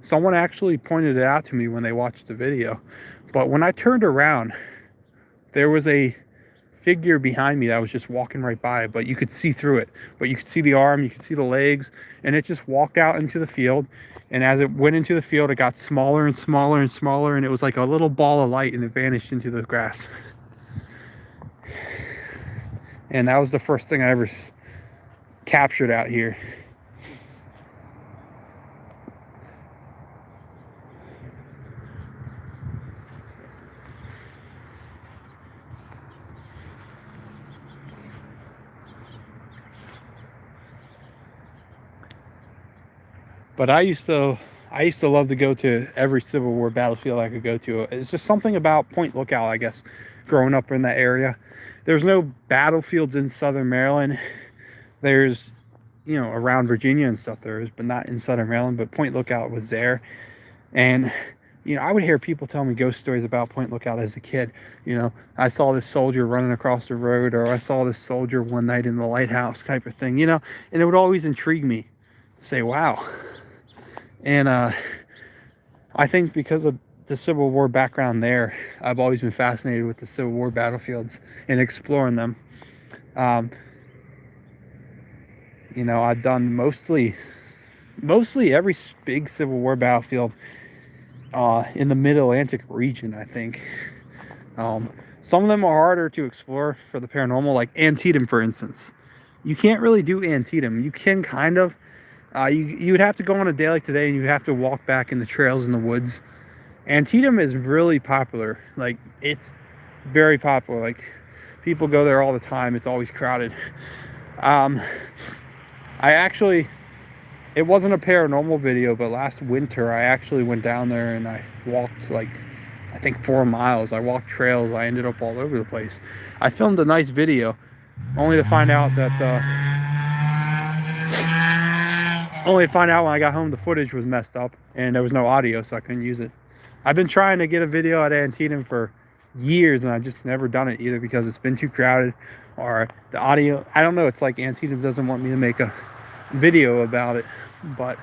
Someone actually pointed it out to me when they watched the video. But when I turned around, there was a figure behind me that was just walking right by, but you could see through it. But you could see the arm, you could see the legs, and it just walked out into the field. And as it went into the field, it got smaller and smaller and smaller, and it was like a little ball of light, and it vanished into the grass. And that was the first thing I ever captured out here. But I used to love to go to every Civil War battlefield I could go to. It's just something about Point Lookout, I guess, growing up in that area. There's no battlefields in Southern Maryland. There's, around Virginia and stuff there is, but not in Southern Maryland. But Point Lookout was there. And, I would hear people tell me ghost stories about Point Lookout as a kid. I saw this soldier running across the road, or I saw this soldier one night in the lighthouse type of thing, and it would always intrigue me to say, wow. And I think because of the Civil War background there, I've always been fascinated with the Civil War battlefields and exploring them. I've done mostly every big Civil War battlefield in the Mid-Atlantic region, I think. Some of them are harder to explore for the paranormal, like Antietam, for instance. You can't really do Antietam. You can kind of. You would have to go on a day like today, and you have to walk back in the trails in the woods. Antietam is really popular. Like, it's very popular. Like, people go there all the time. It's always crowded. Um, I actually, it wasn't a paranormal video, but last winter I actually went down there and I walked like, I think 4 miles. I walked trails. I ended up all over the place. I filmed a nice video, only to find out that when I got home the footage was messed up and there was no audio, so I couldn't use it. I've been trying to get a video at Antietam for years, and I've just never done it, either because it's been too crowded or the audio. I don't know. It's like Antietam doesn't want me to make a video about it, but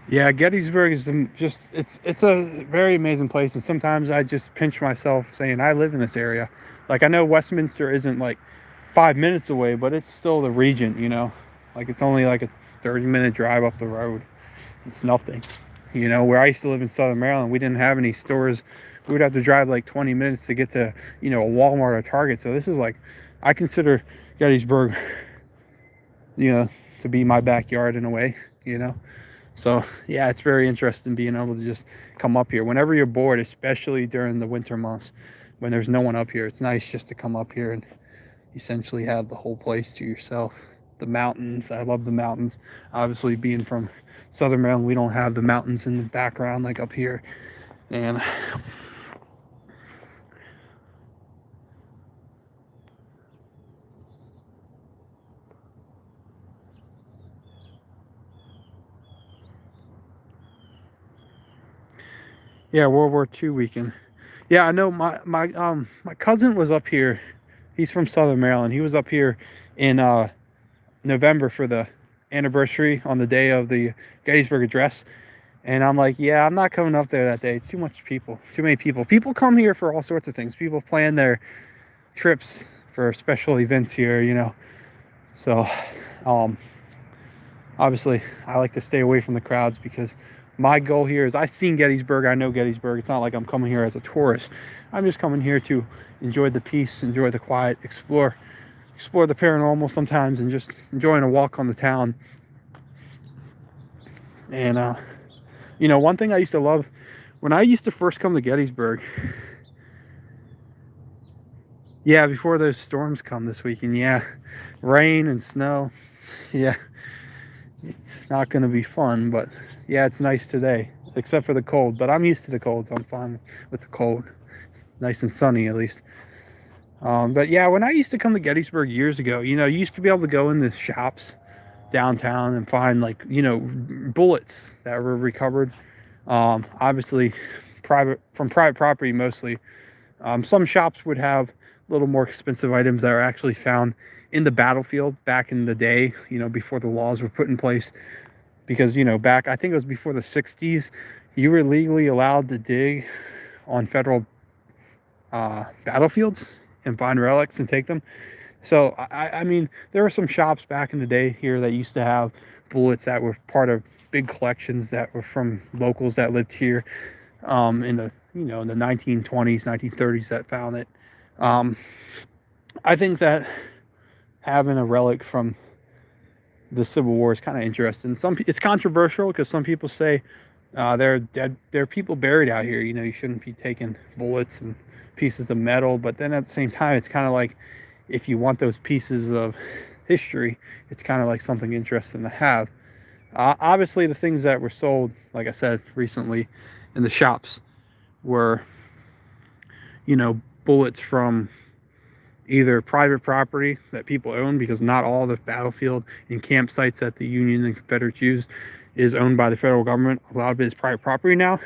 yeah, Gettysburg is just, it's a very amazing place, and sometimes I just pinch myself saying I live in this area. Like, I know Westminster isn't like 5 minutes away, but it's still the region, you know. Like, it's only like a 30-minute drive up the road. It's nothing. You know, where I used to live in Southern Maryland, we didn't have any stores. We would have to drive like 20 minutes to get to, you know, a Walmart or Target. So this is like, I consider Gettysburg, you know, to be my backyard in a way, you know. So yeah, it's very interesting being able to just come up here whenever you're bored, especially during the winter months when there's no one up here. It's nice just to come up here and essentially have the whole place to yourself. The mountains, I love the mountains. Obviously, being from Southern Maryland, we don't have the mountains in the background like up here. And yeah, World War II weekend. Yeah, I know my cousin was up here. He's from Southern Maryland. He was up here in November for the anniversary on the day of the Gettysburg Address. And I'm like, yeah, I'm not coming up there that day. It's too much people, too many people. People come here for all sorts of things. People plan their trips for special events here, you know. So, obviously, I like to stay away from the crowds because my goal here is, I've seen Gettysburg. I know Gettysburg. It's not like I'm coming here as a tourist. I'm just coming here to enjoy the peace, enjoy the quiet, explore the paranormal sometimes, and just enjoying a walk on the town. And you know, one thing I used to love when I used to first come to Gettysburg, yeah, before those storms come this weekend, yeah, rain and snow, yeah, it's not going to be fun, but yeah, it's nice today, except for the cold, but I'm used to the cold, so I'm fine with the cold. Nice and sunny, at least. But yeah, when I used to come to Gettysburg years ago, you know, you used to be able to go in the shops downtown and find, like, you know, bullets that were recovered. Obviously, private property mostly. Some shops would have a little more expensive items that are actually found in the battlefield back in the day, you know, before the laws were put in place. Because, you know, back, I think it was before the 60s, you were legally allowed to dig on federal battlefields and find relics and take them. So, I mean, there were some shops back in the day here that used to have bullets that were part of big collections that were from locals that lived here in the, you know, in the 1920s, 1930s that found it. I think that having a relic from the Civil War is kind of interesting. It's controversial because some people say there are people buried out here. You know, you shouldn't be taking bullets and pieces of metal. But then at the same time, it's kind of like, if you want those pieces of history, it's kind of like something interesting to have. Obviously, the things that were sold, like I said, recently in the shops were, you know, bullets from either private property that people own, because not all the battlefield and campsites that the Union and Confederates used is owned by the federal government. A lot of it is private property now.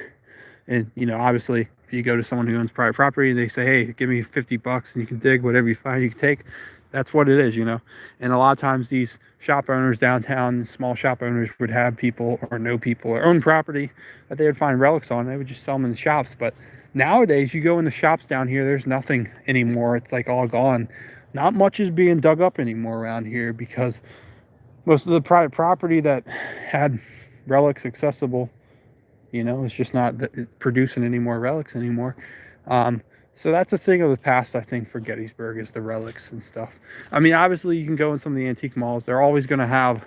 And, you know, obviously, if you go to someone who owns private property, they say, hey, give me $50 and you can dig whatever you find, you can take. That's what it is, you know. And a lot of times these shop owners downtown, small shop owners, would have people or know people or own property that they would find relics on. They would just sell them in the shops. But Nowadays, you go in the shops down here, there's nothing anymore. It's like all gone. Not much is being dug up anymore around here because most of the private property that had relics accessible, it's just not producing any more relics anymore. So that's a thing of the past, I think, for Gettysburg is the relics and stuff. I mean, obviously, you can go in some of the antique malls. They're always going to have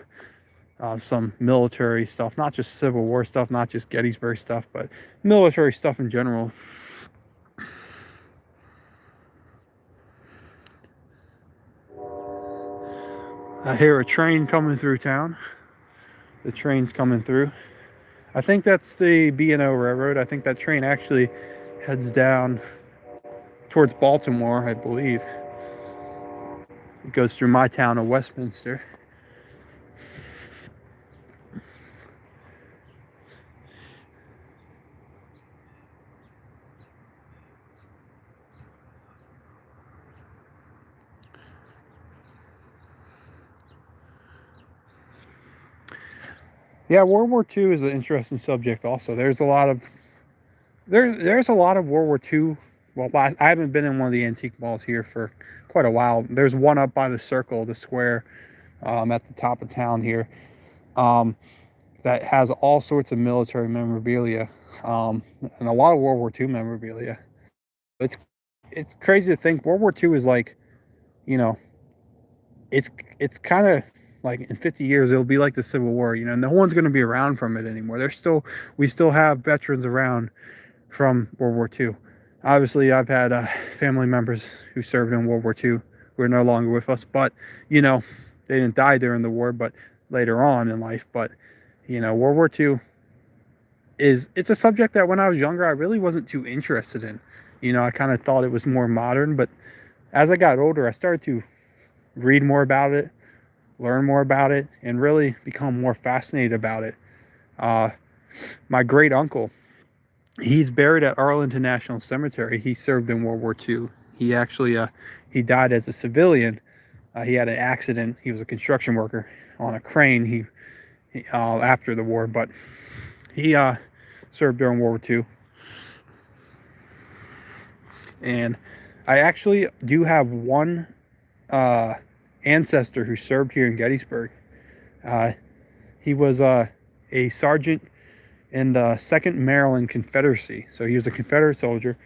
some military stuff, not just Civil War stuff, not just Gettysburg stuff, but military stuff in general. I hear a train coming through town. The train's coming through. I think that's the B&O Railroad. I think that train actually heads down towards Baltimore, I believe. It goes through my town of Westminster. Yeah, World War II is an interesting subject. Also, there's a lot of there's a lot of World War II. Well, I haven't been in one of the antique malls here for quite a while. There's one up by the circle, the square, at the top of town here, that has all sorts of military memorabilia, and a lot of World War II memorabilia. It's it's crazy to think World War II is like, you know, it's kind of like in 50 years it'll be like the Civil War. No one's going to be around from it anymore. We still have veterans around from World War II. Obviously, I've had family members who served in World War II who are no longer with us, but they didn't die during the war, but later on in life. But World War II it's a subject that when I was younger I really wasn't too interested in. I kind of thought it was more modern, but as I got older I started to read more about it, learn more about it, and really become more fascinated about it. My great uncle, he's buried at Arlington National Cemetery. He served in World War II. He actually he died as a civilian. He had an accident. He was a construction worker on a crane. He after the war, but he served during World War II. And I actually do have one ancestor who served here in Gettysburg. He was a sergeant in the 2nd Maryland Confederacy. So he was a Confederate soldier.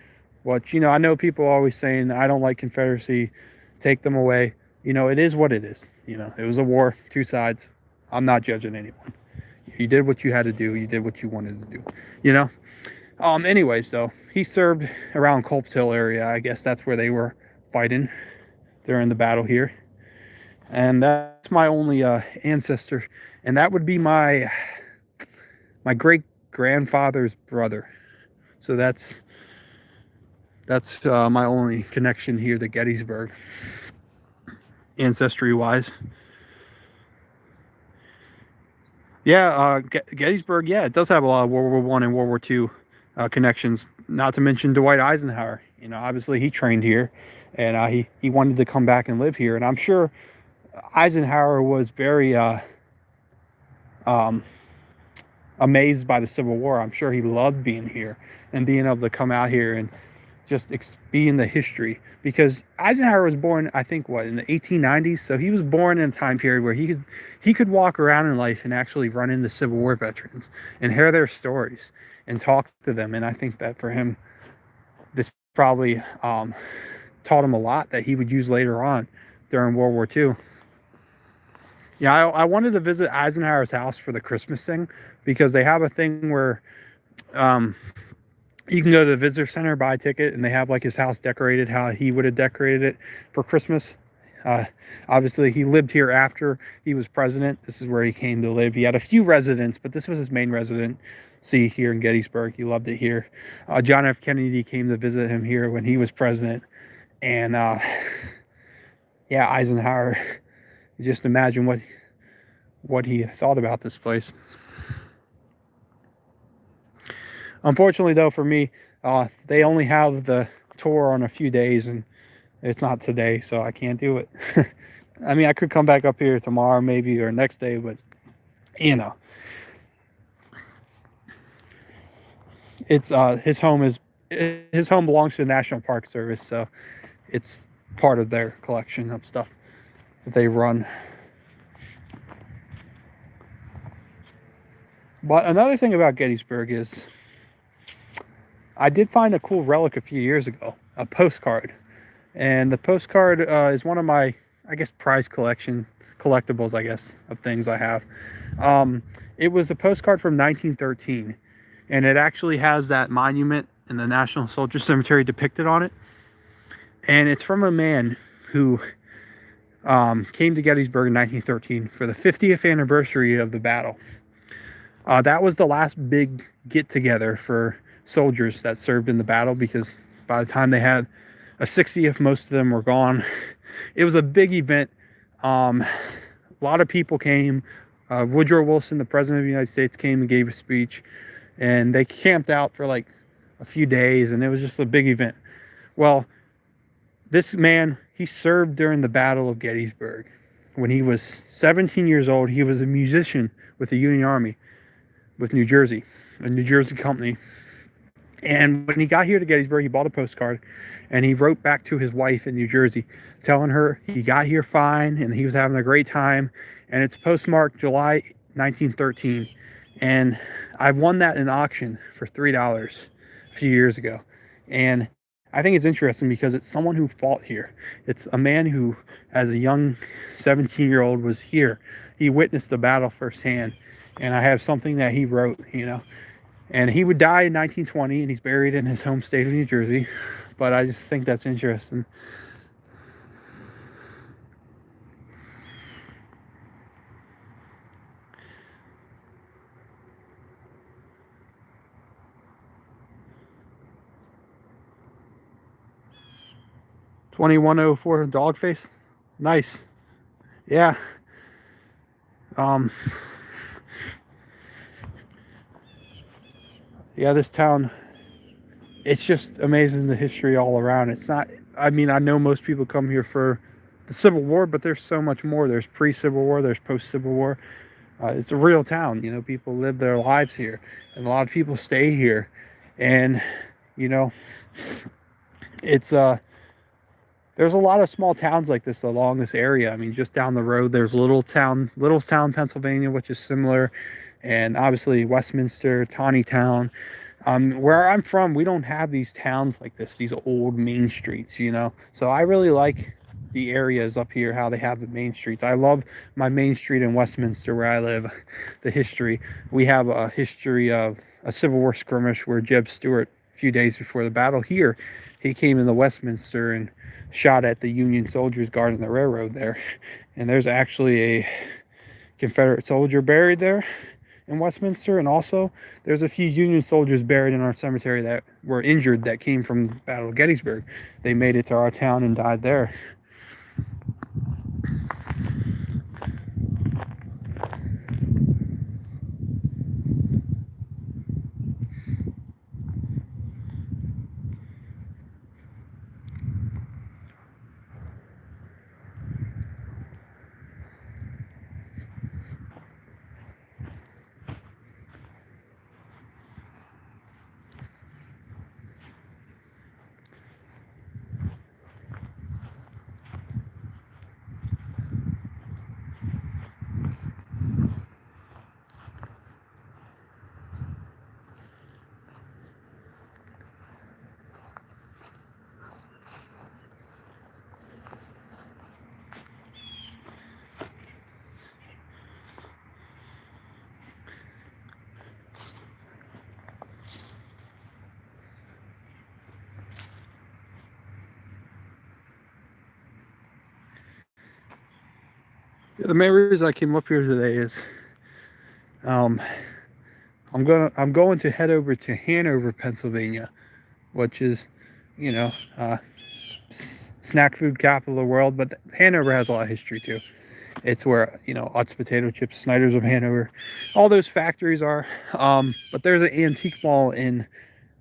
Which, I know people are always saying, I don't like Confederacy, take them away. It is what it is. It was a war, two sides. I'm not judging anyone. You did what you had to do. You did what you wanted to do, Anyways, though, he served around Culp's Hill area. I guess that's where they were fighting during the battle here. And that's my only ancestor. And that would be my great grandfather's brother. So that's my only connection here to Gettysburg, ancestry wise. Yeah, Gettysburg. Yeah, it does have a lot of World War I and World War II connections. Not to mention Dwight Eisenhower. Obviously he trained here, and he wanted to come back and live here. And I'm sure Eisenhower was very amazed by the Civil War. I'm sure he loved being here and being able to come out here and just be in the history, because Eisenhower was born, I think, in the 1890s. So he was born in a time period where he could walk around in life and actually run into Civil War veterans and hear their stories and talk to them. And I think that for him, this probably taught him a lot that he would use later on during World War II. Yeah, I wanted to visit Eisenhower's house for the Christmas thing, because they have a thing where you can go to the visitor center, buy a ticket, and they have like his house decorated how he would have decorated it for Christmas. Obviously, he lived here after he was president. This is where he came to live. He had a few residents, but this was his main residency here in Gettysburg. He loved it here. John F. Kennedy came to visit him here when he was president. And yeah, Eisenhower, just imagine what he thought about this place. Unfortunately, though, for me, they only have the tour on a few days, and it's not today, so I can't do it. I mean, I could come back up here tomorrow maybe, or next day, but it's his home is his home belongs to the National Park Service, so it's part of their collection of stuff that they run. But another thing about Gettysburg is I did find a cool relic a few years ago, a postcard. And the postcard is one of my, I guess, prize collectibles, I guess, of things I have. It was a postcard from 1913, and it actually has that monument in the National Soldier Cemetery depicted on it. And it's from a man who came to Gettysburg in 1913 for the 50th anniversary of the battle. That was the last big get-together for soldiers that served in the battle, because by the time they had a 60th, most of them were gone. It was a big event. A lot of people came. Woodrow Wilson, the president of the United States, came and gave a speech, and they camped out for like a few days, and it was just a big event. Well, this man, he served during the Battle of Gettysburg. When he was 17 years old, he was a musician with the Union Army, with New Jersey, a New Jersey company. And when he got here to Gettysburg, he bought a postcard, and he wrote back to his wife in New Jersey, telling her he got here fine and he was having a great time. And it's postmarked July 1913. And I won that in auction for $3 a few years ago. And I think it's interesting because it's someone who fought here. It's a man who, as a young 17-year-old, was here. He witnessed the battle firsthand. And I have something that he wrote, And he would die in 1920, and he's buried in his home state of New Jersey. But I just think that's interesting. $21.04 dog face. Nice. Yeah. Yeah, this town, it's just amazing, the history all around. It's not, I mean, I know most people come here for the Civil War, but there's so much more. There's pre-Civil War, there's post-Civil War. It's a real town. People live their lives here, and a lot of people stay here. And it's there's a lot of small towns like this along this area. I mean, just down the road there's Littlestown, Pennsylvania, which is similar, and obviously Westminster, Taneytown. Where I'm from, we don't have these towns like this, these old main streets, so I really like the areas up here, how they have the main streets. I love my main street in Westminster where I live. The history, we have a history of a Civil War skirmish where Jeb Stuart, a few days before the battle here, he came into Westminster and shot at the Union soldiers guarding the railroad there. And there's actually a Confederate soldier buried there in Westminster, and also there's a few Union soldiers buried in our cemetery that were injured that came from the Battle of Gettysburg. They made it to our town and died there. The main reason I came up here today is I'm going to head over to Hanover, Pennsylvania, which is, snack food capital of the world, but Hanover has a lot of history too. It's where, Utz potato chips, Snyder's of Hanover, all those factories are. But there's an antique mall in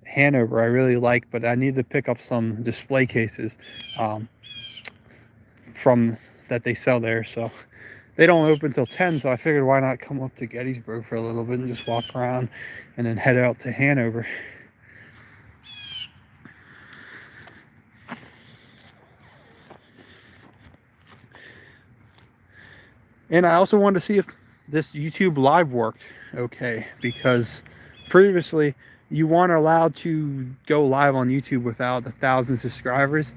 Hanover I really like, but I need to pick up some display cases from that they sell there. So they don't open till 10, so I figured why not come up to Gettysburg for a little bit and just walk around and then head out to Hanover. And I also wanted to see if this YouTube live worked okay, because previously you weren't allowed to go live on YouTube without 1,000 subscribers.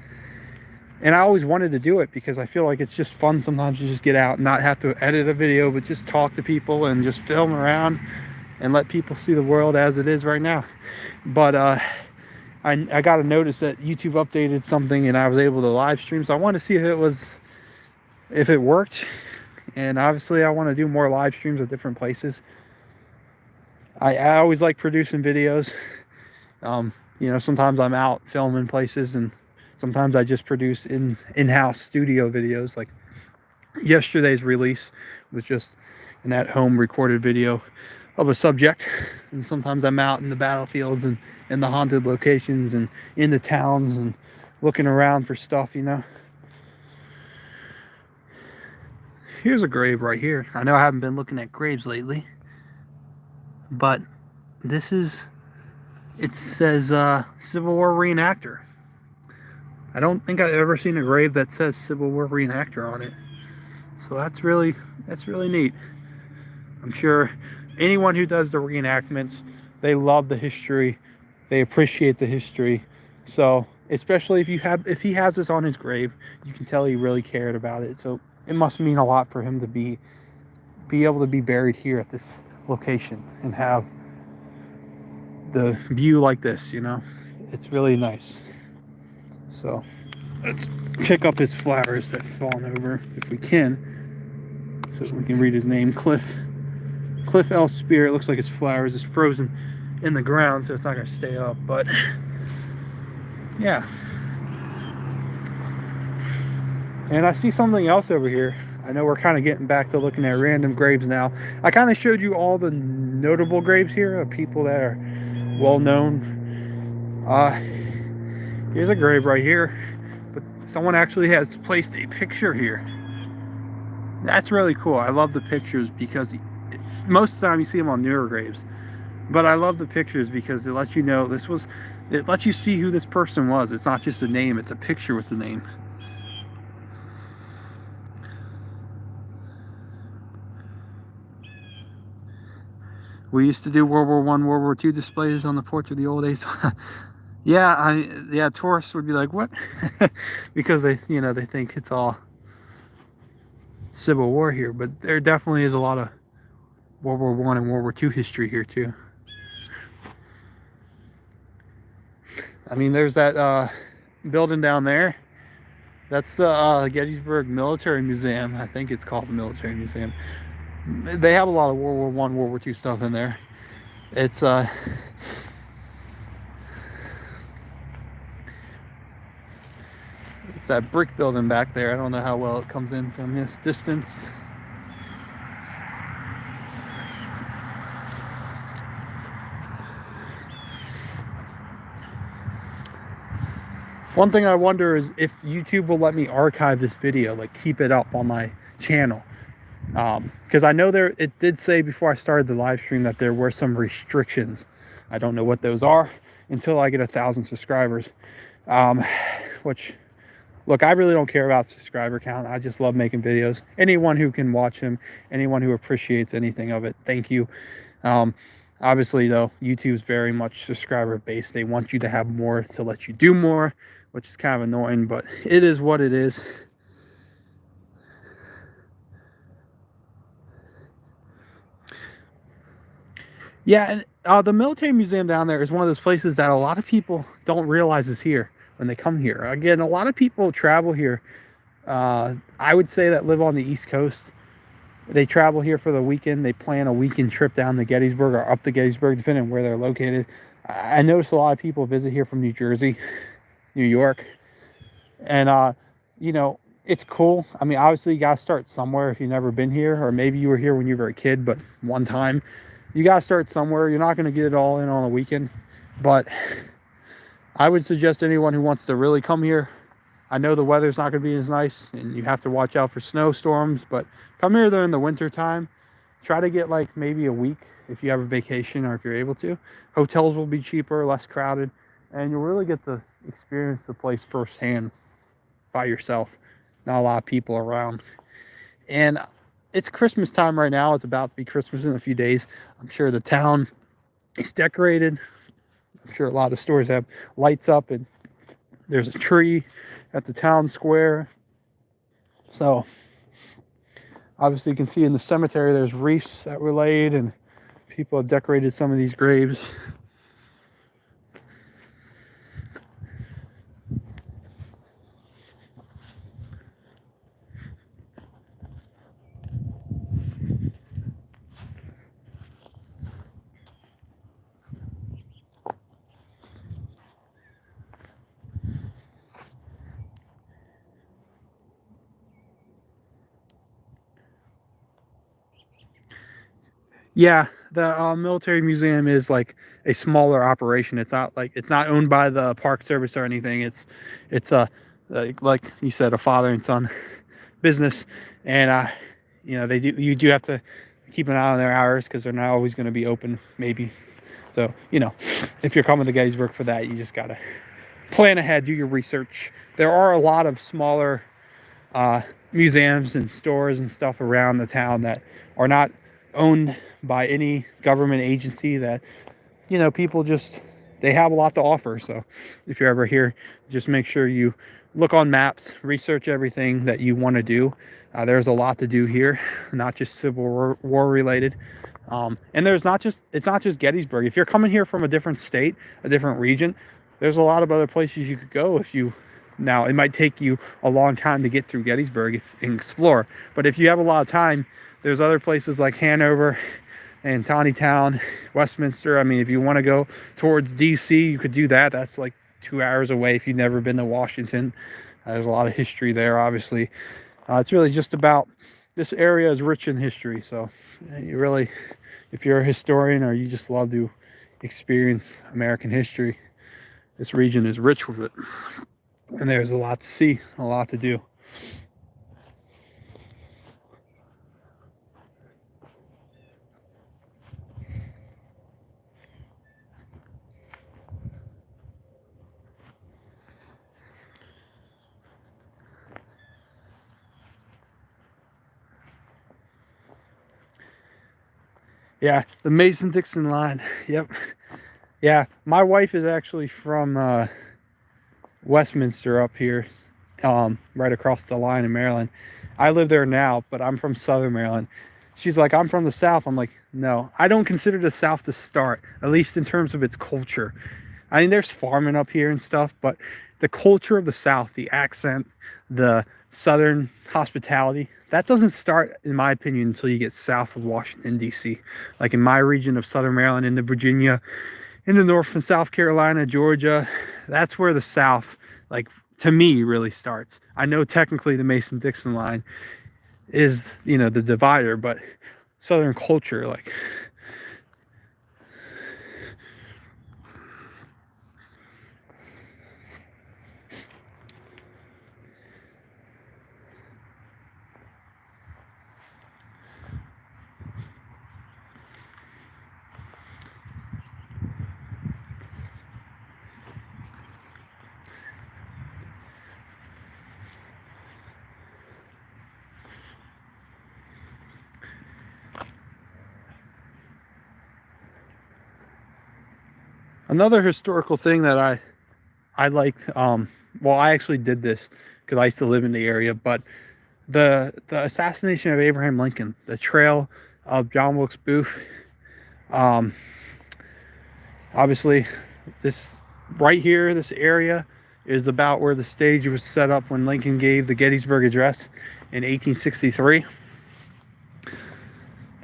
And I always wanted to do it because I feel like it's just fun sometimes to just get out and not have to edit a video, but just talk to people and just film around and let people see the world as it is right now. But I got a notice that YouTube updated something and I was able to live stream. So I wanted to see if it worked. And obviously I want to do more live streams at different places. I always like producing videos. You know, sometimes I'm out filming places, and sometimes I just produce in-house studio videos. Like yesterday's release was just an at-home recorded video of a subject. And sometimes I'm out in the battlefields and in the haunted locations and in the towns and looking around for stuff, you know. Here's a grave right here. I know I haven't been looking at graves lately, but this is, it says Civil War reenactor. I don't think I've ever seen a grave that says Civil War reenactor on it. So that's really neat. I'm sure anyone who does the reenactments, they love the history, they appreciate the history. So especially if he has this on his grave, you can tell he really cared about it. So it must mean a lot for him to be able to be buried here at this location and have the view like this, you know. It's really nice. So let's pick up his flowers that have fallen over if we can, so we can read his name. Cliff L. Spear. It looks like his flowers is frozen in the ground, so it's not going to stay up, but yeah. And I see something else over here. I know we're kind of getting back to looking at random graves now. I kind of showed you all the notable graves here of people that are well known. Here's a grave right here, but someone actually has placed a picture here. That's really cool. I love the pictures because most of the time you see them on newer graves, but I love the pictures because it lets you know it lets you see who this person was. It's not just a name, it's a picture with the name. We used to do World War I, World War II displays on the porch of the old days. Yeah, tourists would be like, what? Because they think it's all Civil War here, but there definitely is a lot of World War I and World War II history here too. I mean, there's that building down there. That's the Gettysburg Military Museum. I think it's called the Military Museum. They have a lot of World War I, World War II stuff in there. It's that brick building back there. I don't know how well it comes in from this distance. One thing I wonder is if YouTube will let me archive this video, like keep it up on my channel. Because I know it did say before I started the live stream that there were some restrictions. I don't know what those are until I get 1,000 subscribers. Which, look, I really don't care about subscriber count. I just love making videos. Anyone who can watch them, anyone who appreciates anything of it, thank you. Obviously, though, YouTube's very much subscriber based. They want you to have more to let you do more, which is kind of annoying, but it is what it is. Yeah, and the military museum down there is one of those places that a lot of people don't realize is here when they come here. Again, a lot of people travel here. I would say that live on the East Coast. They travel here for the weekend. They plan a weekend trip down to Gettysburg or up to Gettysburg, depending on where they're located. I noticed a lot of people visit here from New Jersey, New York. And, you know, it's cool. I mean, obviously, you got to start somewhere if you've never been here. Or maybe you were here when you were a kid, but one time. You got to start somewhere. You're not going to get it all in on a weekend. But I would suggest anyone who wants to really come here. I know the weather's not going to be as nice, and you have to watch out for snowstorms. But come here during the winter time. Try to get like maybe a week if you have a vacation or if you're able to. Hotels will be cheaper, less crowded, and you'll really get to experience the place firsthand by yourself. Not a lot of people around. And it's Christmas time right now. It's about to be Christmas in a few days. I'm sure the town is decorated. I'm sure a lot of the stores have lights up, and there's a tree at the town square. So obviously you can see in the cemetery there's wreaths that were laid, and people have decorated some of these graves. Yeah, the military museum is like a smaller operation. It's not like, it's not owned by the Park Service or anything. It's a, like you said, a father and son business, and you know, you do have to keep an eye on their hours because they're not always going to be open. Maybe so. You know, if you're coming to Gettysburg for that, you just gotta plan ahead, do your research. There are a lot of smaller museums and stores and stuff around the town that are not owned by any government agency, that, you know, people just, they have a lot to offer. So if you're ever here, just make sure you look on maps, research everything that you want to do. There's a lot to do here, not just Civil War related. And there's not just, it's not just Gettysburg. If you're coming here from a different state, a different region, there's a lot of other places you could go. If you, now it might take you a long time to get through Gettysburg and explore, but if you have a lot of time, there's other places like Hanover and Town, Westminster. I mean, if you want to go towards DC, you could do that. That's like 2 hours away if you've never been to Washington. There's a lot of history there, obviously. It's really just about, this area is rich in history. So you really, if you're a historian or you just love to experience American history, this region is rich with it. And there's a lot to see, a lot to do. Yeah, the Mason-Dixon line. Yep. Yeah, my wife is actually from Westminster up here, right across the line in Maryland. I live there now, but I'm from Southern Maryland. She's like, I'm from the South. I'm like, no, I don't consider the South to start, at least in terms of its culture. I mean, there's farming up here and stuff, but the culture of the South, the accent, the Southern hospitality, that doesn't start, in my opinion, until you get south of Washington, D.C. Like in my region of Southern Maryland, into Virginia, into North and South Carolina, Georgia, that's where the South, like, to me, really starts. I know technically the Mason-Dixon line is, you know, the divider, but Southern culture, like, another historical thing that I liked, well, I actually did this because I used to live in the area, but the assassination of Abraham Lincoln, the trail of John Wilkes Booth, obviously this right here, this area is about where the stage was set up when Lincoln gave the Gettysburg Address in 1863.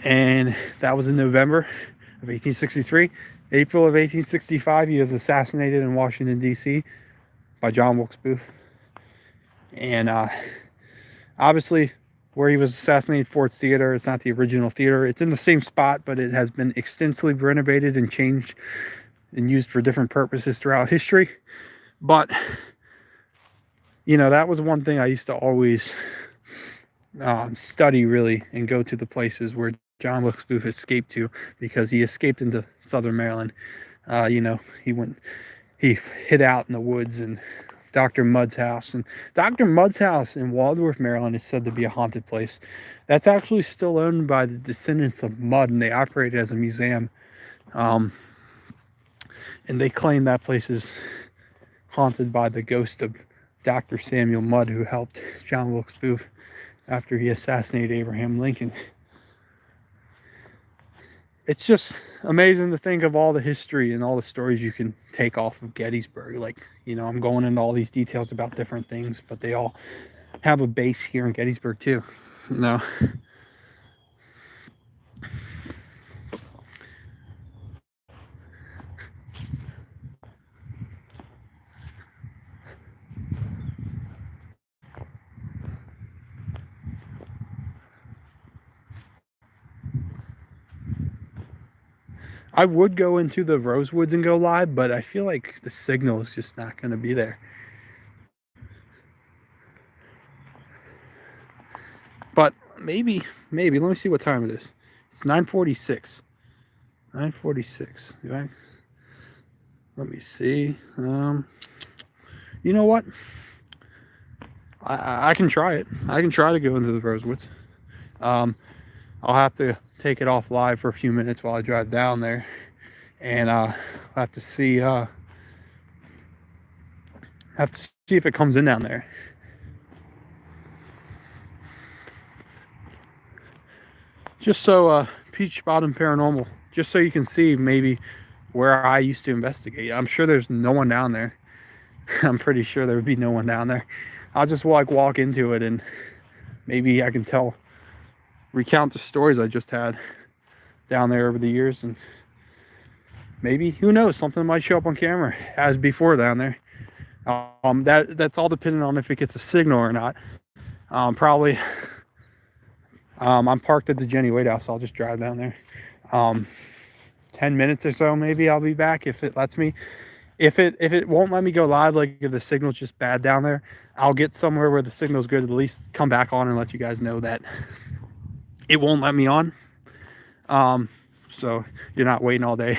And that was in November of 1863. April of 1865, he was assassinated in Washington, D.C. by John Wilkes Booth. And obviously, where he was assassinated, Ford's Theater, it's not the original theater. It's in the same spot, but it has been extensively renovated and changed and used for different purposes throughout history. But, you know, that was one thing I used to always study, really, and go to the places where John Wilkes Booth escaped to, because he escaped into Southern Maryland. You know, he hid out in the woods and Dr. Mudd's house. And Dr. Mudd's house in Waldorf, Maryland is said to be a haunted place. That's actually still owned by the descendants of Mudd, and they operate it as a museum. And they claim that place is haunted by the ghost of Dr. Samuel Mudd, who helped John Wilkes Booth after he assassinated Abraham Lincoln. It's just amazing to think of all the history and all the stories you can take off of Gettysburg. Like, you know, I'm going into all these details about different things, but they all have a base here in Gettysburg too, you know. I would go into the Rosewoods and go live, but I feel like the signal is just not going to be there. But maybe, let me see what time it is. It's 9:46. 9:46. Let me see. You know what? I can try it. I can try to go into the Rosewoods. I'll have to take it off live for a few minutes while I drive down there, and I'll have to see if it comes in down there. Just so Peach Bottom Paranormal, just so you can see maybe where I used to investigate. I'm sure there's no one down there. I'm pretty sure there would be no one down there. I'll just walk into it, and maybe I can recount the stories I just had down there over the years, and maybe, who knows, something might show up on camera as before down there. That's all dependent on if it gets a signal or not. Probably. I'm parked at the Jenny Wade House, so I'll just drive down there. 10 minutes or so, maybe I'll be back if it lets me. If it won't let me go live, like if the signal's just bad down there, I'll get somewhere where the signal's good, at least come back on and let you guys know that it won't let me on. So you're not waiting all day.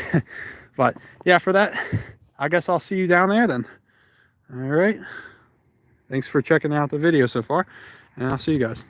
But yeah, for that, I guess I'll see you down there then. All right. Thanks for checking out the video so far, and I'll see you guys.